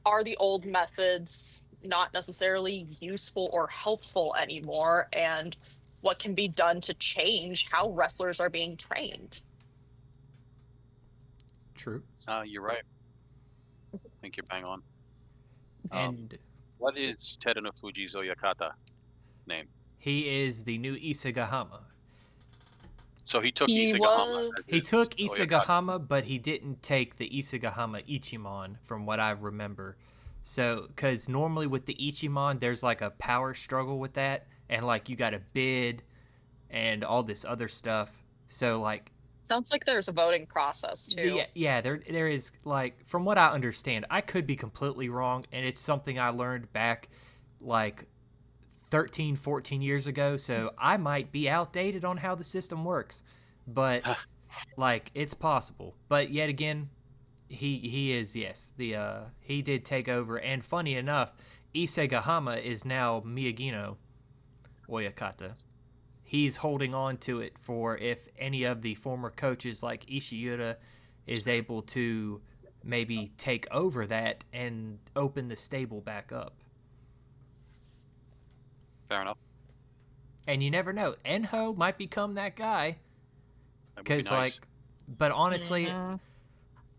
are the old methods not necessarily useful or helpful anymore, and what can be done to change how wrestlers are being trained? True. You're right. I think you're bang on. And what is Teruno Fuji's Oyakata name? he is the new Issei Gahama. So he took Issei Gahama. He took Issei Gahama, but he didn't take the Issei Gahama Ichimon, from what I remember. So, because normally with the Ichimon, there's like a power struggle with that, and like you got to bid and all this other stuff. So, like, sounds like there's a voting process too. Yeah, there is, like, from what I understand, I could be completely wrong, and it's something I learned back like 13, 14 years ago, so I might be outdated on how the system works, but like, it's possible. But yet again, he is, yes, he did take over, and funny enough, Issei Gahama is now Miyagino Oyakata. He's holding on to it for if any of the former coaches like Ishiura is able to maybe take over that and open the stable back up. Fair enough. And you never know. Enho might become that guy. Because, be nice. like, but honestly,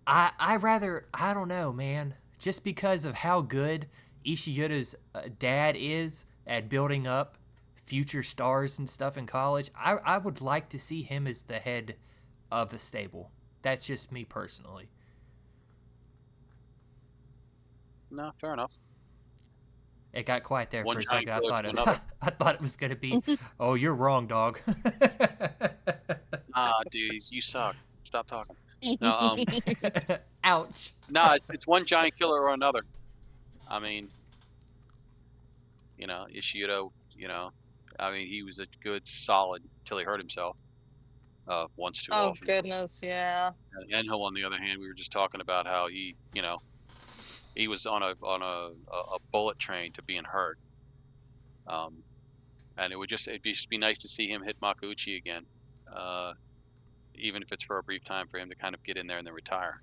I don't know, man. Just because of how good Ishiyuta's dad is at building up future stars and stuff in college, I would like to see him as the head of a stable. That's just me personally. No, fair enough. It got quiet there One for a giant second. killer to another. I thought it was gonna be, oh, you're wrong, dog. Dude, you suck. Stop talking. No, Ouch. no, it's one giant killer or another. I mean, Ishida, I mean, he was a good solid till he hurt himself. Once too Oh often. goodness, yeah. And Enho, on the other hand, we were just talking about how he was on a bullet train to being hurt. And it'd just be nice to see him hit Makuuchi again, even if it's for a brief time, for him to kind of get in there and then retire,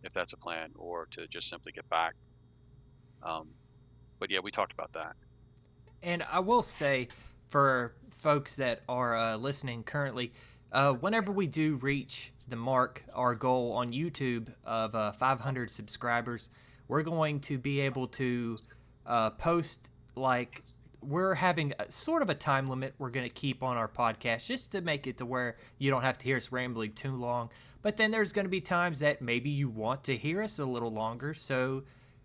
if that's a plan, or to just simply get back. But yeah, we talked about that. And I will say, for folks that are listening currently, whenever we do reach the mark, our goal on YouTube of 500 subscribers, we're going to be able to post, like, we're having sort of a time limit we're going to keep on our podcast just to make it to where you don't have to hear us rambling too long. But then there's going to be times that maybe you want to hear us a little longer. So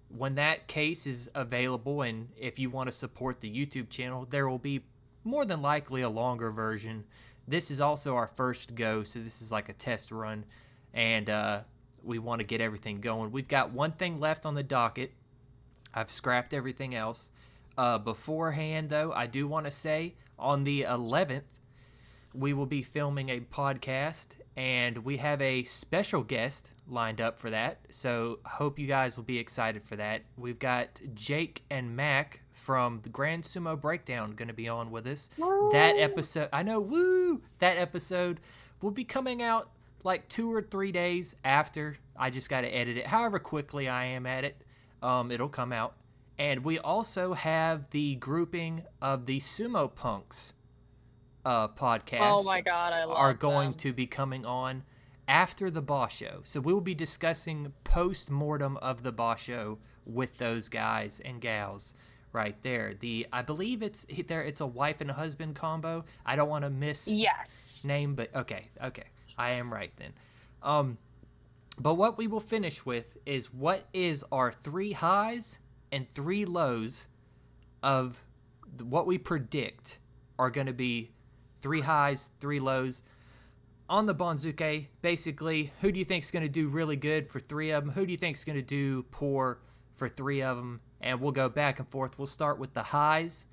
when that case is available, and if you want to support the YouTube channel, there will be more than likely a longer version. This is also our first go, so this is like a test run, and we want to get everything going. We've got one thing left on the docket. I've scrapped everything else. Beforehand, though, I do want to say on the 11th, we will be filming a podcast, and we have a special guest lined up for that. So hope you guys will be excited for that. We've got Jake and Mac from the Grand Sumo Breakdown going to be on with us. Woo! That episode, I know, woo! That episode will be coming out like 2 or 3 days after. I just got to edit it. However quickly I am at it, it'll come out. And we also have the grouping of the Sumo Punks podcast. Oh my god, I love are going them. to be coming on after the Basho. So we will be discussing post-mortem of the Basho with those guys and gals right there. I believe it's a wife and a husband combo. I don't want to miss Yes. name, but okay. I am right then. But what we will finish with is what is our 3 highs and 3 lows of what we predict are going to be 3 highs, 3 lows on the Banzuke. Basically, who do you think is going to do really good for 3 of them? Who do you think is going to do poor for 3 of them? And we'll go back and forth. We'll start with the highs.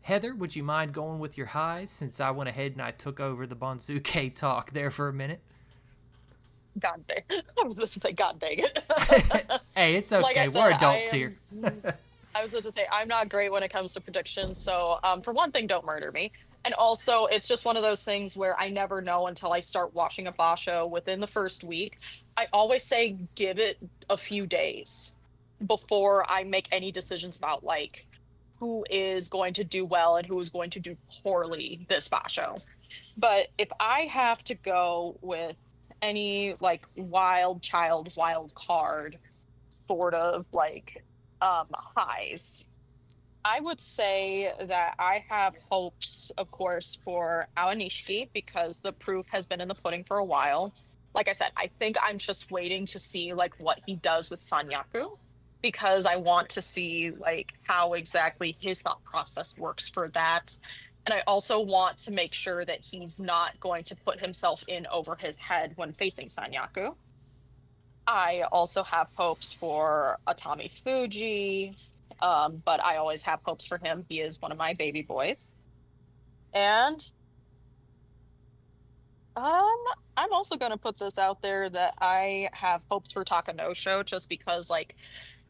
Heather, would you mind going with your highs, since I went ahead and I took over the Banzuke talk there for a minute? God dang. I was just to say, God dang it. Hey, it's okay. Like I We're said, adults here. I was about to say, I'm not great when it comes to predictions. So, for one thing, don't murder me. And also, it's just one of those things where I never know until I start watching a Basho within the first week. I always say, give it a few days before I make any decisions about, like, who is going to do well and who is going to do poorly this Basho. But if I have to go with any, like, wild card sort of, like, highs, I would say that I have hopes, of course, for Awanishiki, because the proof has been in the pudding for a while. Like I said, I think I'm just waiting to see, like, what he does with Sanyaku, because I want to see, like, how exactly his thought process works for that. And I also want to make sure that he's not going to put himself in over his head when facing Sanyaku. I also have hopes for Atami Fuji, but I always have hopes for him. He is one of my baby boys. And I'm also going to put this out there that I have hopes for Takanosho, just because, like,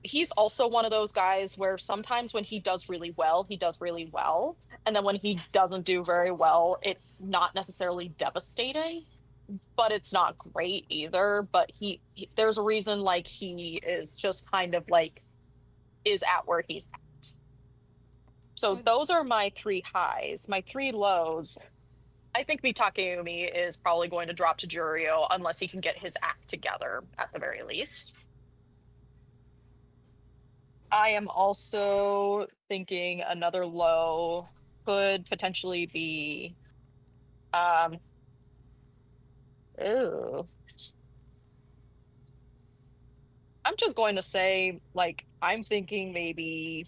he's also one of those guys where sometimes when he does really well, he does really well. And then when he doesn't do very well, it's not necessarily devastating, but it's not great either. But there's a reason, like, he is just kind of like is at where he's at. So those are my 3 highs. My 3 lows, I think Mitakeumi is probably going to drop to Jurio unless he can get his act together at the very least. I am also thinking another low could potentially be um ew. I'm just going to say, like, I'm thinking maybe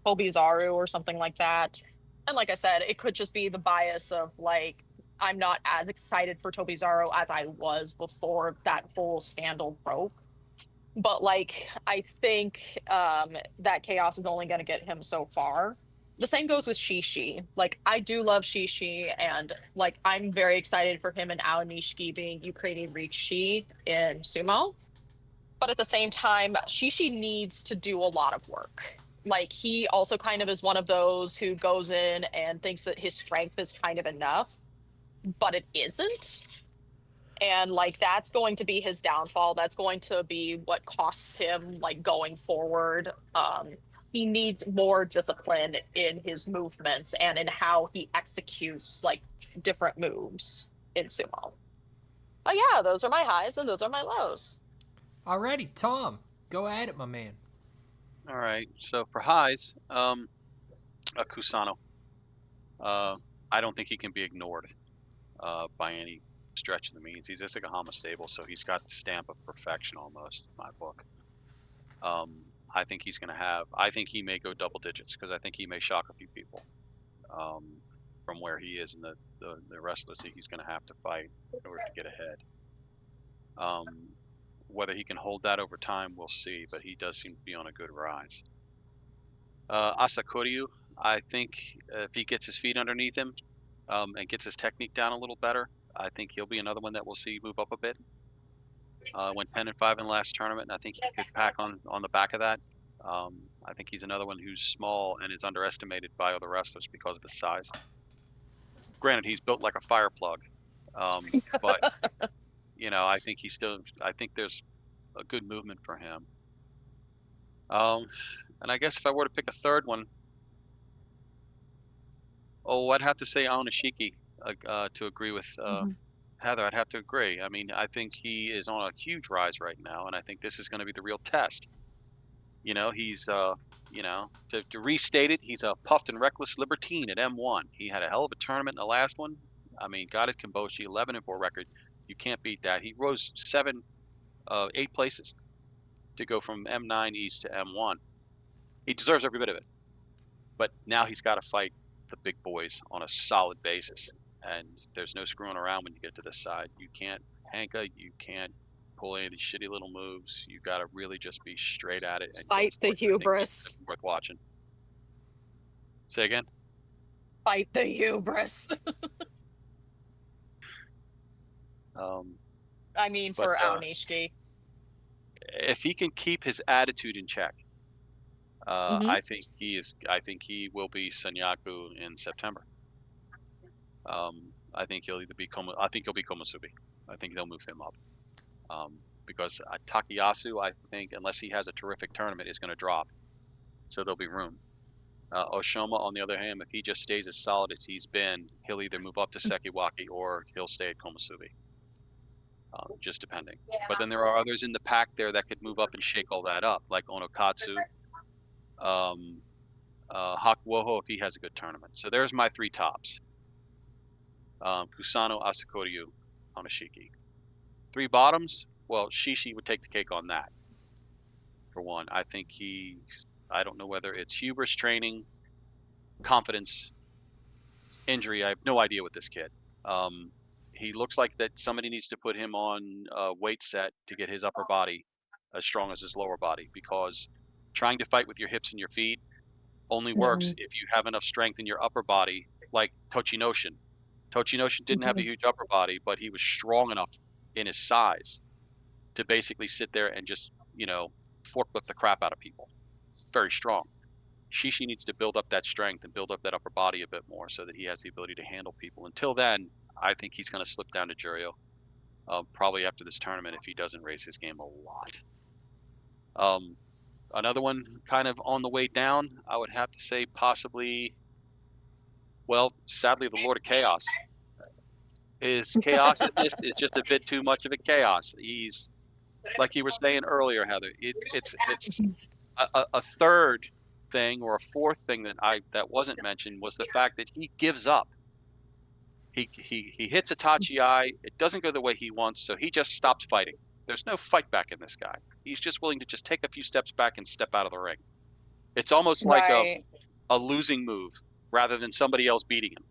Tobizaru or something like that. And like I said, it could just be the bias of like I'm not as excited for Tobizaru as I was before that whole scandal broke. But like I think that chaos is only going to get him so far. The same goes with Shishi. Like I do love Shishi, and like I'm very excited for him and Aonishiki being Ukrainian Rikishi in sumo. But at the same time, Shishi needs to do a lot of work. Like he also kind of is one of those who goes in and thinks that his strength is kind of enough, but it isn't. And like that's going to be his downfall. That's going to be what costs him like going forward. He needs more discipline in his movements and in how he executes like different moves in sumo. But yeah, those are my highs and those are my lows. Alrighty, Tom, go at it, my man. All right. So for highs, Kusano. I don't think he can be ignored by any stretch of the means. He's Isagahama stable, so he's got the stamp of perfection almost in my book. I think he's going to have. I think he may go double digits because I think he may shock a few people from where he is in the rest of the season. He's going to have to fight in order to get ahead. Whether he can hold that over time, we'll see. But he does seem to be on a good rise. Asakuryu, I think if he gets his feet underneath him and gets his technique down a little better, I think he'll be another one that we'll see move up a bit. Went 10-5 in the last tournament, and I think he could pack on the back of that. I think he's another one who's small and is underestimated by other wrestlers because of his size. Granted, he's built like a fire plug, but I think I think there's a good movement for him. And I guess if I were to pick a third one, I'd have to say Aonishiki to agree with Heather. I'd have to agree. I mean, I think he is on a huge rise right now, and I think this is going to be the real test. He's to restate it, he's a puffed and reckless libertine at M1. He had a hell of a tournament in the last one. I mean, got it Kimboshi, 11-4 record. You can't beat that. He rose 8 places to go from M9 East to M1. He deserves every bit of it. But now he's got to fight the big boys on a solid basis. And there's no screwing around when you get to this side. You can't hanka, you can't pull any of these shitty little moves. You got to really just be straight at it and Fight go the for it. I think hubris. it's worth watching. Say again? Fight the hubris. I mean, for Aonishiki. If he can keep his attitude in check, I think he will be Sanyaku in September. I think he'll either be Komusubi. I think they'll move him up. Because Takayasu, I think, unless he has a terrific tournament, is going to drop. So there'll be room. Oshoma, on the other hand, if he just stays as solid as he's been, he'll either move up to Sekiwaki or he'll stay at Komusubi. Just depending. But then there are others in the pack there that could move up and shake all that up, like Onokatsu, Hakuoho if he has a good tournament. So there's my 3 tops. Kusano, Asakuryu, Onishiki. 3 bottoms, well, Shishi would take the cake on that. For one, I think I don't know whether it's hubris training, confidence, injury. I have no idea with this kid. He looks like that somebody needs to put him on a weight set to get his upper body as strong as his lower body, because trying to fight with your hips and your feet only works if you have enough strength in your upper body, like Tochinoshin. Tochinoshin didn't have a huge upper body, but he was strong enough in his size to basically sit there and just, forklift the crap out of people. Very strong. Shishi needs to build up that strength and build up that upper body a bit more so that he has the ability to handle people. Until then, I think he's going to slip down to Juryo, probably after this tournament if he doesn't raise his game a lot. Another one kind of on the way down, I would have to say possibly, well, sadly, the Lord of Chaos. His chaos at this is just a bit too much of a chaos. He's, like you were saying earlier, Heather, it's a third thing or a fourth thing that wasn't mentioned was the fact that he gives up. He hits Itachi Eye. It doesn't go the way he wants, so he just stops fighting. There's no fight back in this guy. He's just willing to just take a few steps back and step out of the ring. It's almost like Right. a losing move rather than somebody else beating him.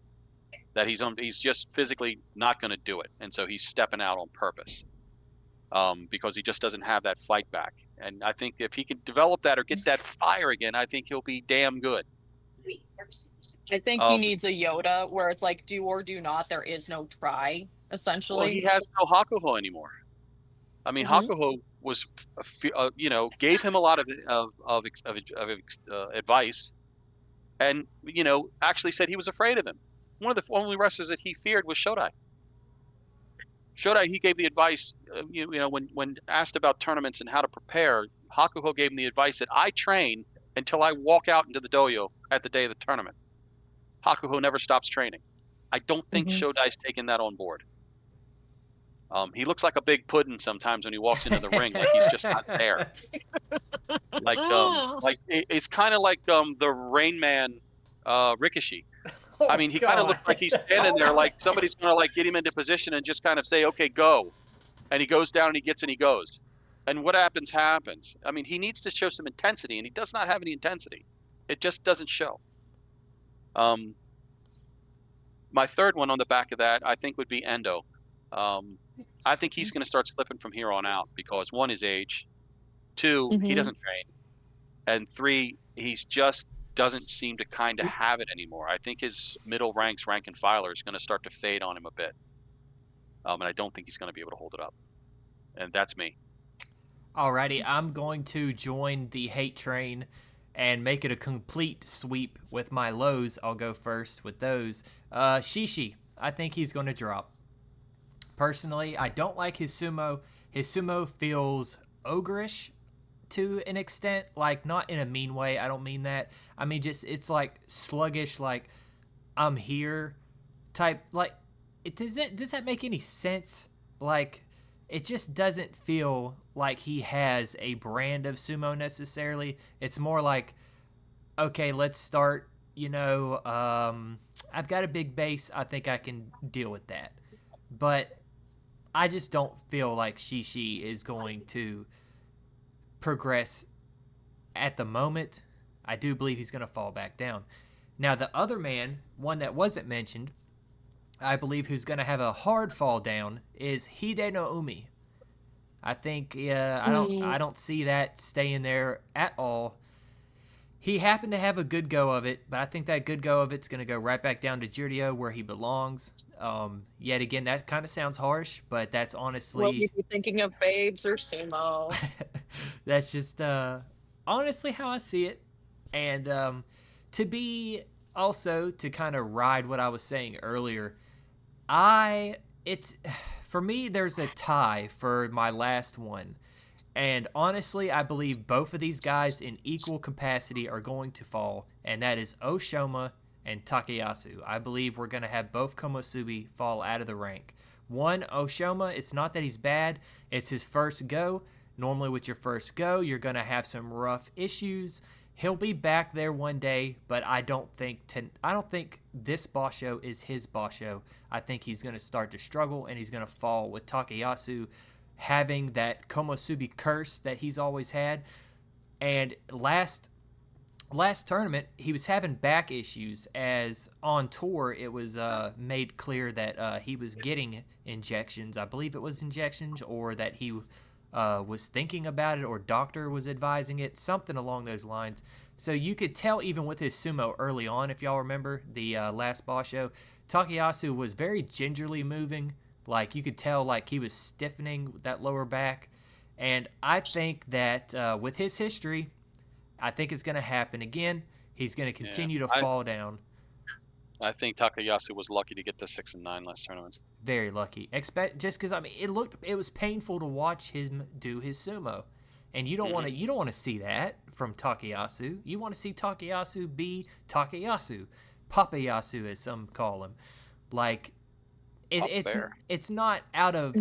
That he's just physically not going to do it, and so he's stepping out on purpose because he just doesn't have that fight back. And I think if he can develop that or get that fire again, I think he'll be damn good. I think he needs a Yoda where it's like do or do not. There is no try, Well, he essentially. has no Hakuho anymore. I mean, Hmm. Hakuho was, gave him a lot of advice, and actually said he was afraid of him. One of the only wrestlers that he feared was Shodai. Shodai, he gave the advice, when asked about tournaments and how to prepare, Hakuho gave him the advice that I train until I walk out into the dojo at the day of the tournament. Hakuho never stops training. I don't think Hmm. Shodai's taken that on board. He looks like a big pudding sometimes when he walks into the ring, like he's just not there. It's kind of like the Rain Man, Ricochet. I Oh mean, he kind of God. looks like he's standing there, like somebody's gonna like get him into position and just kind of say, "Okay, go," and he goes down and he gets and he goes, and what happens happens. I mean, he needs to show some intensity, and he does not have any intensity. It just doesn't show. Um, my third one on the back of that, I think, would be Endo. Um, I think he's going to start slipping from here on out because one, his age, two, he Hmm. doesn't train, and three, he's just doesn't seem to kind of have it anymore. I think his middle ranks rank and filer is going to start to fade on him a bit, and I don't think he's going to be able to hold it up. And that's me. Alrighty, I'm going to join the hate train and make it a complete sweep with my lows. I'll go first with those. Shishi, I think he's going to drop. Personally, I don't like his sumo. His sumo feels ogreish to an extent, like not in a mean way. I don't mean that. I mean just it's like sluggish, like I'm here type. Like, does that make any sense? Like, it just doesn't feel like he has a brand of sumo necessarily. It's more like, okay, let's start. I've got a big base. I think I can deal with that. But I just don't feel like Shishi is going to progress at the moment. I do believe he's going to fall back down. Now, the other man, one that wasn't mentioned, I believe who's going to have a hard fall down is Hide no Umi. I think I don't see that staying there at all. He happened to have a good go of it, but I think that good go of it's going to go right back down to Jirdio where he belongs. Yet again, that kind of sounds harsh, but that's Will honestly you be thinking of babes or sumo? that's just honestly how I see it. And to be also to kind of ride what I was saying earlier, it's for me there's a tie for my last one. And honestly, I believe both of these guys in equal capacity are going to fall, and that is Oshoma and Takayasu. I believe we're going to have both Komosubi fall out of the rank. One, Oshoma, it's not that he's bad, it's his first go. Normally, with your first go, you're going to have some rough issues. He'll be back there one day, but I don't think this Basho is his Basho. I think he's going to start to struggle, and he's going to fall with Takayasu having that Komosubi curse that he's always had. And last tournament, he was having back issues as on tour it was made clear that he was getting injections. I believe it was injections, or that he was thinking about it, or doctor was advising it, something along those lines. So you could tell even with his sumo early on, if y'all remember the last Basho, Takayasu was very gingerly moving. Like you could tell like he was stiffening that lower back. And I think that with his history, I think it's going to happen again. He's going to Yeah, continue to fall down. I think Takayasu was lucky to get to 6-9 last tournament. Very lucky. Expect just because I mean it was painful to watch him do his sumo, and you don't want to see that from Takayasu. You want to see Takayasu be Takayasu, Papayasu as some call him. Like Up there. it's not out of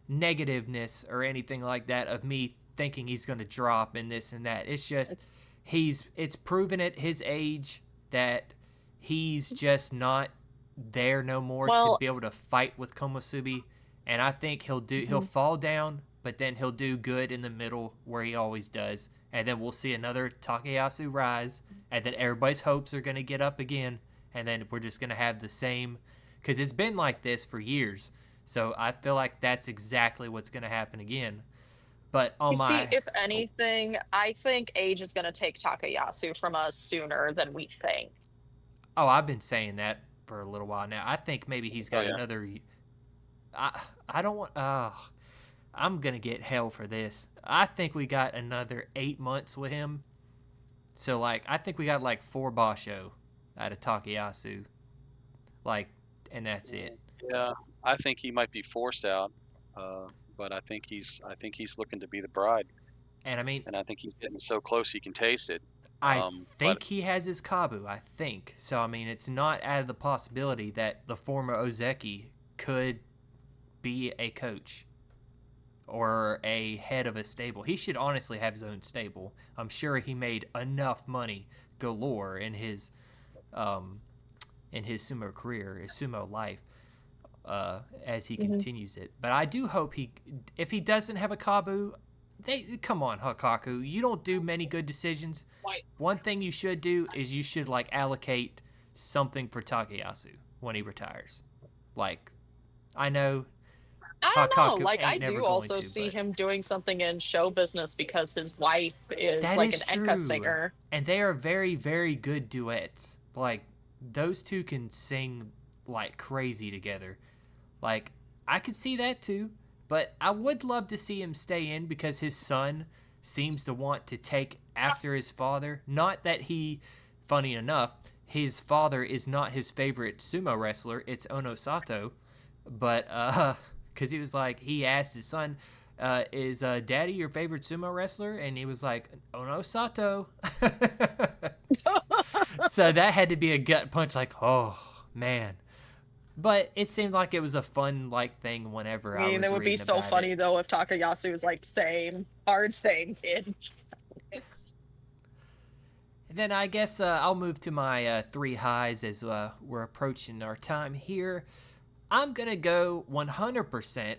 negativeness or anything like that of me thinking he's going to drop and this and that. It's just it's proven at his age that he's just not there no more to Well, be able to fight with Komusubi, and I think he'll mhm. fall down, but then he'll do good in the middle where he always does, and then we'll see another Takayasu rise, and then everybody's hopes are gonna get up again, and then we're just gonna have the same, because it's been like this for years. So I feel like that's exactly what's gonna happen again. But You on see, my if oh, anything, I think age is going to take Takayasu from us sooner than we think. oh, I've been saying that for a little while now. I think maybe he's Oh got yeah. another. I don't want. I'm gonna get hell for this. I think we got another 8 months with him. So like, I think we got like 4 Basho out of Takayasu. Like, and that's it. Yeah, I think he might be forced out, uh, but I think he's looking to be the bride, And I mean, and I think he's getting so close he can taste it. I But think he has his Kabu. I think so. I mean, it's not out of the possibility that the former Ozeki could be a coach or a head of a stable. He should honestly have his own stable. I'm sure he made enough money galore um, in his sumo career, his sumo life, as he Hmm. continues it. But I do hope if he doesn't have a Kabu, come on, Hakaku, you don't do many good decisions. One thing you should do is you should like allocate something for Takayasu when he retires. Like, I know I don't know. Hakaku Like, I ain't never do going also to, see but him doing something in show business because his wife is that like an is enka true. singer. And they are very, very good duets. Like, those two can sing like crazy together. Like, I could see that too. But I would love to see him stay in because his son seems to want to take after his father. Not that funny enough, his father is not his favorite sumo wrestler. It's Ono Sato. But, because he was like, he asked his son, is daddy your favorite sumo wrestler? And he was like, Ono Sato. So that had to be a gut punch, like, oh, man. But it seemed like it was a fun like thing I whenever I mean, it was would be reading so about it. funny though if Takayasu was like, same, hard same, kid. It's And then I guess I'll move to my 3 highs as we're approaching our time here. I'm going to go 100%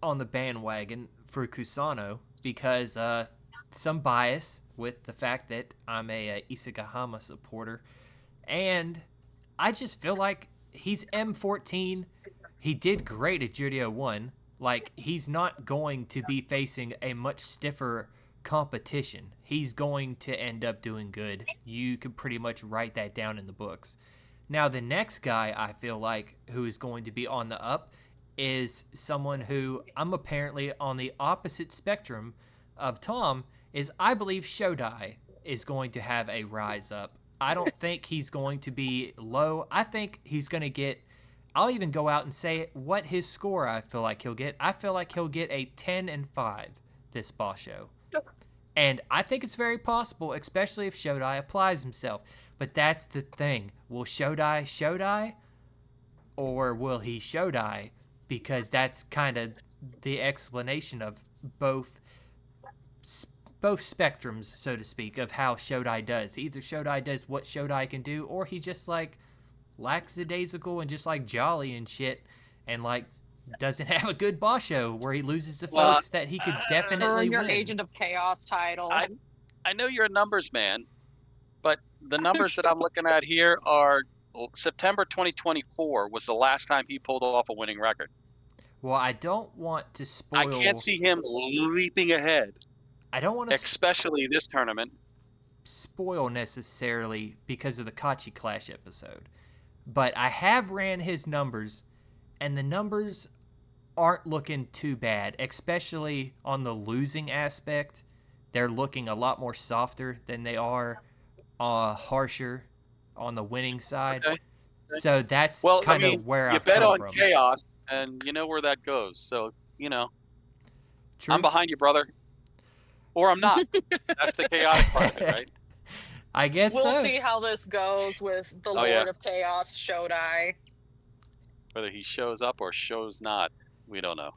on the bandwagon for Kusano because some bias with the fact that I'm a Isagahama supporter. And I just feel like he's M14. He did great at Judio 1. Like, he's not going to be facing a much stiffer competition. He's going to end up doing good. You can pretty much write that down in the books. Now, the next guy I feel like who is going to be on the up is someone who I'm apparently on the opposite spectrum of Tom, is I believe Shodai is going to have a rise up. I don't think he's going to be low. I think he's going to get, I'll even go out and say what his score I feel like he'll get. I feel like he'll get a 10-5 this Basho. And I think it's very possible, especially if Shodai applies himself. But that's the thing. Will Shodai, or will he Shodai? Because that's kind of the explanation of both both spectrums, so to speak, of how Shodai does. Either Shodai does what Shodai can do, or he just like lackadaisical and just like jolly and shit, and like doesn't have a good Basho where he loses to well, folks that he could definitely earn your win. Agent of Chaos title. I I know you're a numbers man, but the numbers that I'm looking at here are September 2024 was the last time he pulled off a winning record. Well, I don't want to I can't spoil. see him leaping ahead, I don't want to especially this tournament. spoil necessarily because of the Kachi Clash episode, but I have ran his numbers, and the numbers aren't looking too bad, especially on the losing aspect. They're looking a lot more softer than they are harsher on the winning side. Okay. So that's Well, I kind mean, of where you I've bet come on from. chaos, and you know where that goes. So, I'm True. behind you, brother. Or I'm not. That's the chaotic part of it, right? I guess We'll so. see how this goes with the Oh, yeah. Lord of Chaos, Shodai. Whether he shows up or shows not, we don't know.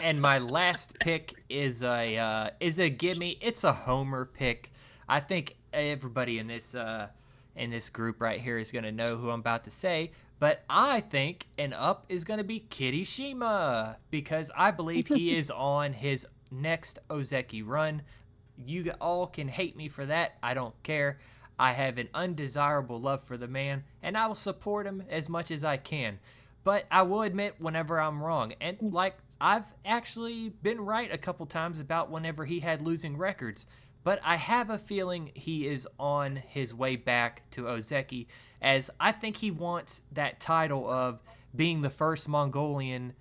And my last pick is a gimme. It's a homer pick. I think everybody in this group right here is gonna know who I'm about to say. But I think an up is gonna be Kirishima because I believe he is on his next Ozeki run. You all can hate me for that. I don't care. I have an undesirable love for the man, and I will support him as much as I can. But I will admit whenever I'm wrong. And, like, I've actually been right a couple times about whenever he had losing records. But I have a feeling he is on his way back to Ozeki, as I think he wants that title of being the first Mongolian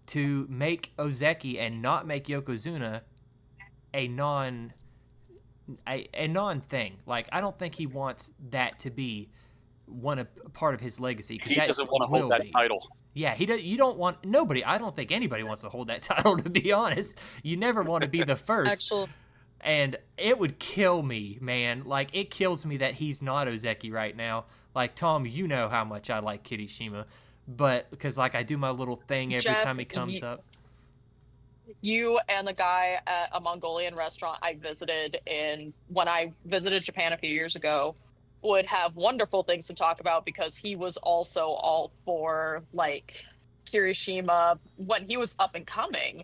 to make Ozeki and not make Yokozuna a non thing. Like, I don't think he wants that to be part of his legacy, because He that doesn't want to will hold that be. title. Yeah, you don't want nobody. I don't think anybody wants to hold that title, to be honest. You never want to be the first. Actual, And it would kill me, man. Like, it kills me that he's not Ozeki right now. Like, Tom, you know how much I like Kirishima, but because, like, I do my little thing every Jeff, time he comes up. you and the guy at a Mongolian restaurant I visited when I visited Japan a few years ago would have wonderful things to talk about, because he was also all for like Kirishima when he was up and coming,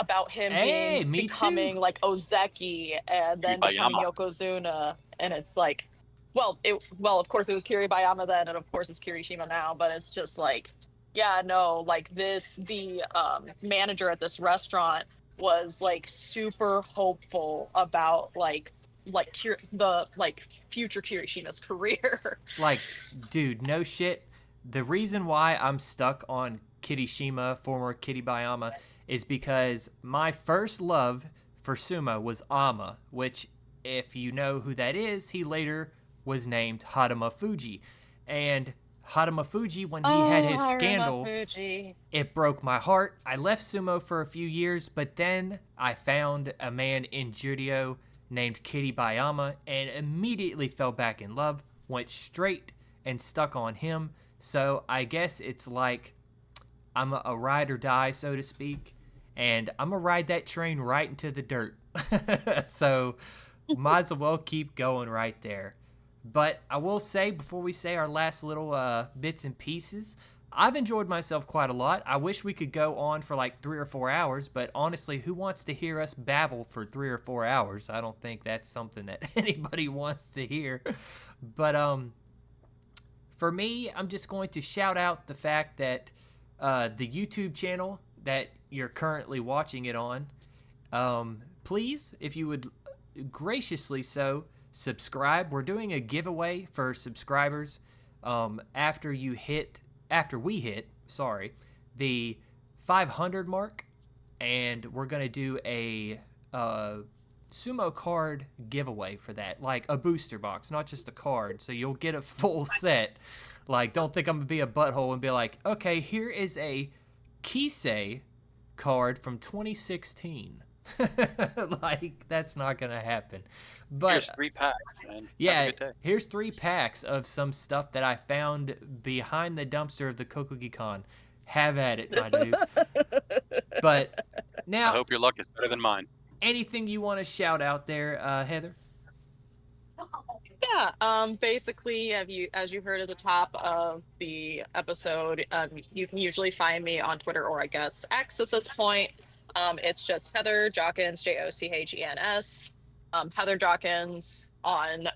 about him Hey, me becoming too. like Ozeki and then becoming Kiribayama. Yokozuna. And it's like, well, of course it was Kiribayama then, and of course it's Kirishima now, but it's just like, yeah, no, like the manager at this restaurant was like super hopeful about the future Kirishima's career. Like, dude, no shit. The reason why I'm stuck on Kirishima, former Kiribayama, is because my first love for sumo was Ama, which, if you know who that is, he later was named Hadama Fuji. And Hadama Fuji, when he had his scandal, Fuji. it broke my heart. I left sumo for a few years, but then I found a man in judo named Kiribayama and immediately fell back in love, went straight and stuck on him. So I guess it's like I'm a ride or die, so to speak, and I'm going to ride that train right into the dirt. So might as well keep going right there. But I will say, before we say our last little bits and pieces, I've enjoyed myself quite a lot. I wish we could go on for like 3 or 4 hours, but honestly, who wants to hear us babble for 3 or 4 hours? I don't think that's something that anybody wants to hear. But for me, I'm just going to shout out the fact that the YouTube channel that you're currently watching it on, please, if you would graciously so, subscribe. We're doing a giveaway for subscribers after we hit the 500 mark, and we're gonna do a sumo card giveaway for that, like a booster box, not just a card, so you'll get a full set. Like, don't think I'm gonna be a butthole and be like, okay, here is a Kisei card from 2016. Like, that's not gonna happen. But Here's 3 packs, man. yeah, Have a good day. here's 3 packs of some stuff that I found behind the dumpster of the Kokugi-Con. Have at it, my dude. But I now, hope your luck is better than mine. anything you want to shout out there, Heather? Yeah, basically, as you heard at the top of the episode, you can usually find me on Twitter, or I guess X at this point. It's just Heather Jochins, Jochens. Heather Jochins on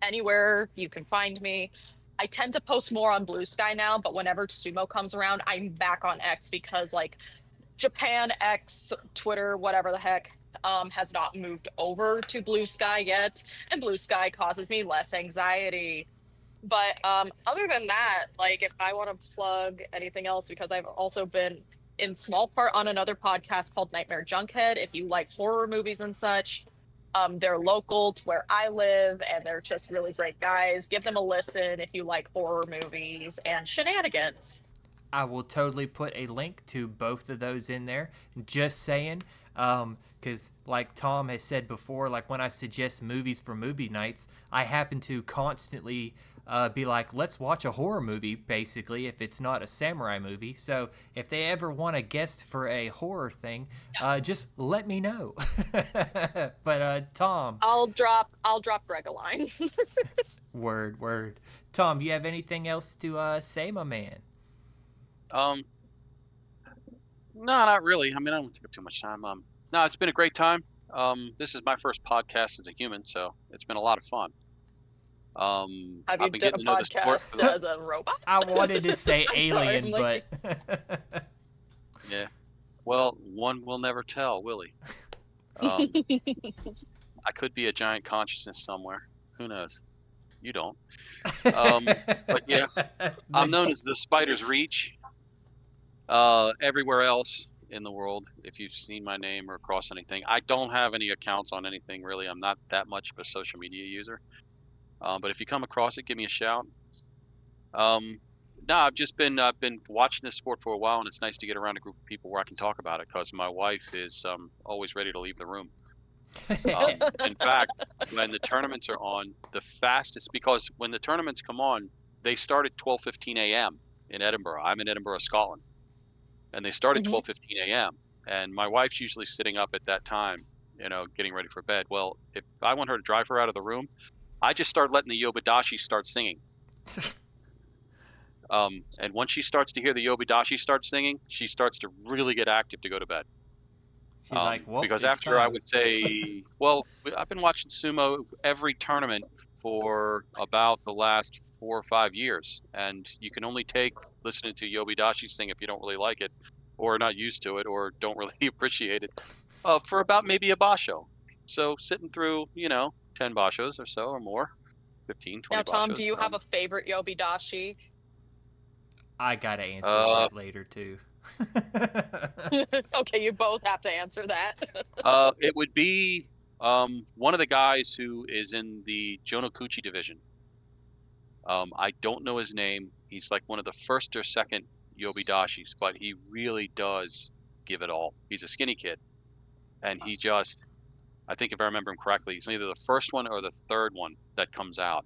anywhere you can find me. I tend to post more on Blue Sky now, but whenever Sumo comes around, I'm back on X, because like Japan X, Twitter, whatever the heck, has not moved over to Blue Sky yet, and Blue Sky causes me less anxiety. But other than that, like, if I want to plug anything else, because I've also been in small part on another podcast called Nightmare Junkhead. If you like horror movies and such, they're local to where I live, and they're just really great guys. Give them a listen if you like horror movies and shenanigans. I will totally put a link to both of those in there. Just saying, because like Tom has said before, like when I suggest movies for movie nights, I happen to constantly be like, let's watch a horror movie, basically, if it's not a samurai movie. So if they ever want a guest for a horror thing, just let me know. But Tom, I'll drop Greg a line. word. Tom, you have anything else to say, my man? No, not really. I mean, I don't want to take up too much time. No, it's been a great time. This is my first podcast as a human, so it's been a lot of fun. Have you I've been done a getting to know the sport for podcast the, as a robot? I wanted to say I'm sorry, alien, I'm but like- yeah. Well, one will never tell, will he? I could be a giant consciousness somewhere. Who knows? You don't. But yeah, I'm known as the Spider's Reach. Everywhere else in the world, if you've seen my name or across anything, I don't have any accounts on anything really. I'm not that much of a social media user. But if you come across it, give me a shout. No, I've been watching this sport for a while, and it's nice to get around a group of people where I can talk about it because my wife is always ready to leave the room. In fact, when the tournaments are on, the fastest, because when the tournaments come on, they start at 12:15 a.m. in Edinburgh. I'm in Edinburgh, Scotland, and they start at 12:15 a.m. And my wife's usually sitting up at that time, getting ready for bed. Well, if I want her to drive her out of the room, I just start letting the Yobidashi start singing. And once she starts to hear the Yobidashi start singing, she starts to really get active to go to bed. She's like, well, because it's after I time. would say, well, I've been watching sumo every tournament for about the last 4 or 5 years, and you can only take listening to Yobidashi sing if you don't really like it, or not used to it, or don't really appreciate it, for about maybe a basho. So sitting through, 10 bashos or so or more, 15, Now, 20 Tom, do bashos. you have a favorite Yobidashi? I gotta answer Uh, that later too. Okay, you both have to answer that. it would be one of the guys who is in the Jonokuchi division. I don't know his name. He's like one of the first or second Yobidashis, but he really does give it all. He's a skinny kid, and he just, I think if I remember him correctly, he's either the first one or the third one that comes out.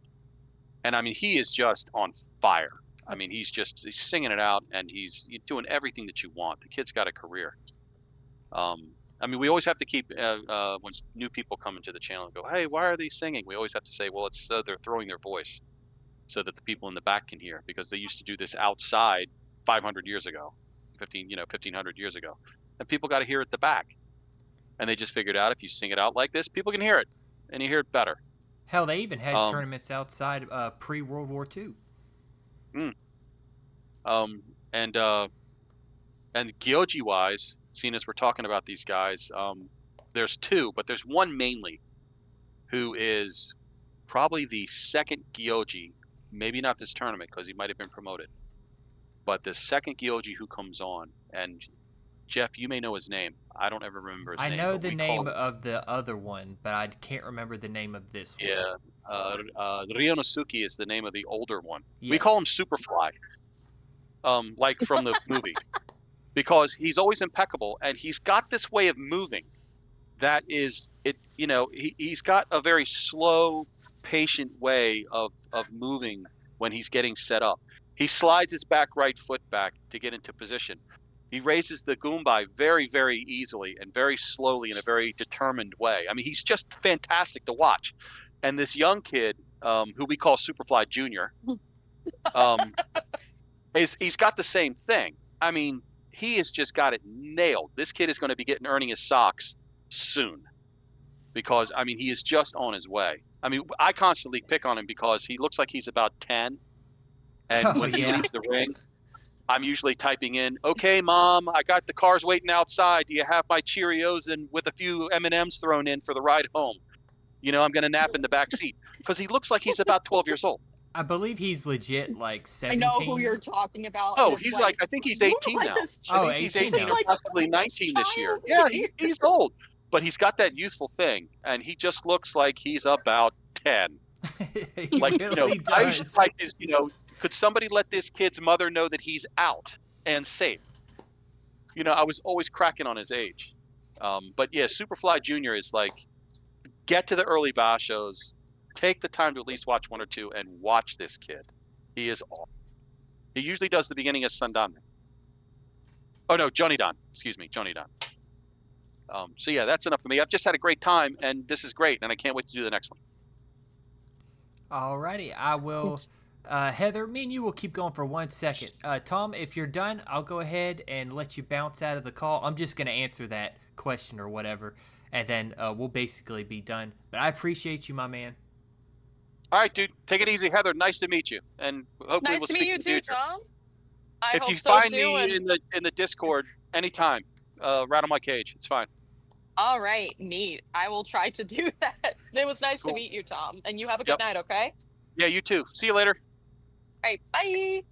And I mean, he is just on fire. I mean, he's singing it out, and he's doing everything that you want. The kid's got a career. I mean, we always have to keep when new people come into the channel and go, "Hey, why are they singing?" We always have to say, "Well, it's so they're throwing their voice so that the people in the back can hear, because they used to do this outside 500 years ago, 1500 years ago, and people got to hear it at the back, and they just figured out if you sing it out like this, people can hear it, and you hear it better." Hell, they even had Um, tournaments outside pre-World War II. mm, um, and Gyoji wise, seeing as we're talking about these guys, there's two, but there's one mainly who is probably the second Gyoji, maybe not this tournament because he might have been promoted, but the second Gyoji who comes on, and Jeff, you may know his name. I don't ever remember his I name, know but the we call name him, of the other one, but I can't remember the name of this one. yeah, Ryonosuke is the name of the older one. We call him Yes. Superfly, like from the movie, because he's always impeccable, and he's got this way of moving that is it. He's got a very slow, patient way of moving when he's getting set up. He slides his back right foot back to get into position. He raises the gumbai very, very easily and very slowly in a very determined way. I mean, he's just fantastic to watch. And this young kid, who we call Superfly Junior, um, he's got the same thing. I mean, he has just got it nailed. This kid is going to be earning his socks soon, because I mean, he is just on his way. I mean, I constantly pick on him because he looks like he's about 10, and Oh when he yeah. leaves the ring, I'm usually typing in, "Okay, Mom, I got the cars waiting outside. Do you have my Cheerios and with a few M&Ms thrown in for the ride home? I'm going to nap in the back seat," because he looks like he's about 12 years old. I believe he's legit like I know who 17. you're talking about, and Oh, it's he's like, like, I think he's you 18 let now. this I Oh, think he's 18 18 it's now. or like possibly this 19 this year. child Yeah, here. he's old, but he's got that youthful thing, and he just looks like he's about 10. He Like, really I used to does. type this, could somebody let this kid's mother know that he's out and safe? I was always cracking on his age. But yeah, Superfly Junior is like, get to the early bashos, take the time to at least watch 1 or 2 and watch this kid. He is awesome. He usually does the beginning as Sundame. Oh no, Jonidan. Excuse me, Jonidan. So yeah, that's enough for me. I've just had a great time, and this is great, and I can't wait to do the next one. Alrighty, I will. Heather, me and you will keep going for 1 second. Tom, if you're done, I'll go ahead and let you bounce out of the call. I'm just going to answer that question or whatever, and then we'll basically be done. But I appreciate you, my man. All right, dude. Take it easy, Heather. Nice to meet you, and hopefully Nice we'll to meet speak you in the too, future. Tom. I If hope you so find too. me And in the Discord anytime, rattle my cage. It's fine. all right, neat. I will try to do that. It was nice to Cool. meet you, Tom. And you have a good Yep. night, okay? Yeah, you too. See you later. All right, bye.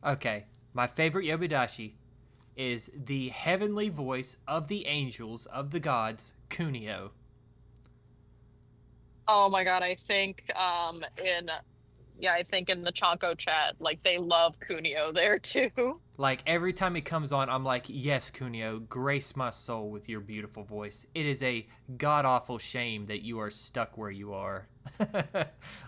Okay, my favorite Yobidashi is the heavenly voice of the angels, of the gods, Kunio. Oh my God, I think I think in the Chanko chat, like they love Kunio there too. Like every time he comes on, I'm like, yes, Kunio, grace my soul with your beautiful voice. It is a god awful shame that you are stuck where you are.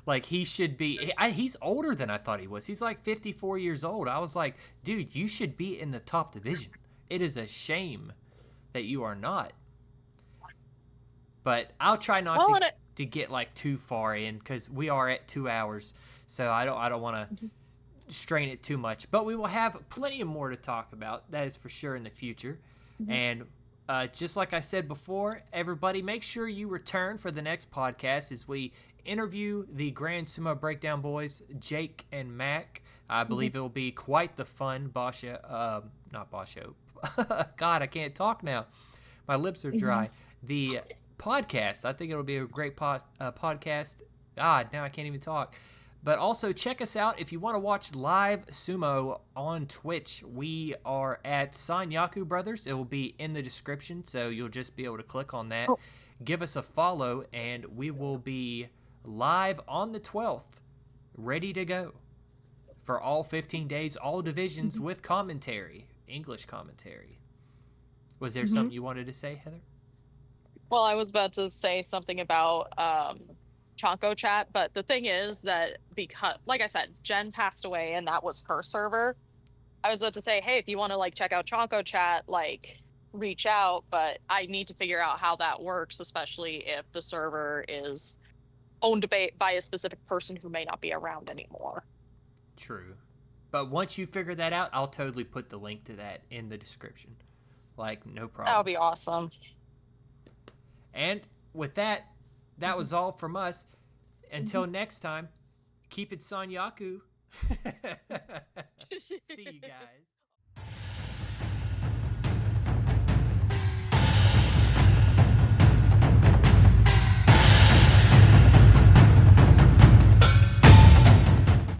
Like he should be. He's older than I thought he was. He's like 54 years old. I was like, dude, you should be in the top division. It is a shame that you are not. But I'll try not Well, to get like too far in because we are at 2 hours, so I don't want to strain it too much. But we will have plenty of more to talk about. That is for sure in the future. And just like I said before, everybody, make sure you return for the next podcast as we interview the Grand Sumo Breakdown boys, Jake and Mac. I believe it will be quite the fun Basho, not Basho. God, I can't talk now. My lips are dry. The podcast, I think it'll be a great podcast. God, now I can't even talk. But also check us out if you want to watch live sumo on Twitch. We are at Sanyaku Brothers. It will be in the description, so you'll just be able to click on that. Oh. Give us a follow, and we will be live on the 12th, ready to go for all 15 days, all divisions with commentary, English commentary. Was there something you wanted to say, Heather? Well, I was about to say something about Chanko chat, but the thing is that because, like I said, Jen passed away and that was her server. I was about to say, hey, if you want to like check out Chanko chat, like reach out, but I need to figure out how that works, especially if the server is owned by a specific person who may not be around anymore. True. But once you figure that out, I'll totally put the link to that in the description. Like, no problem. That would be awesome. And with that, that was all from us. Until next time, keep it Sanyaku. See you guys.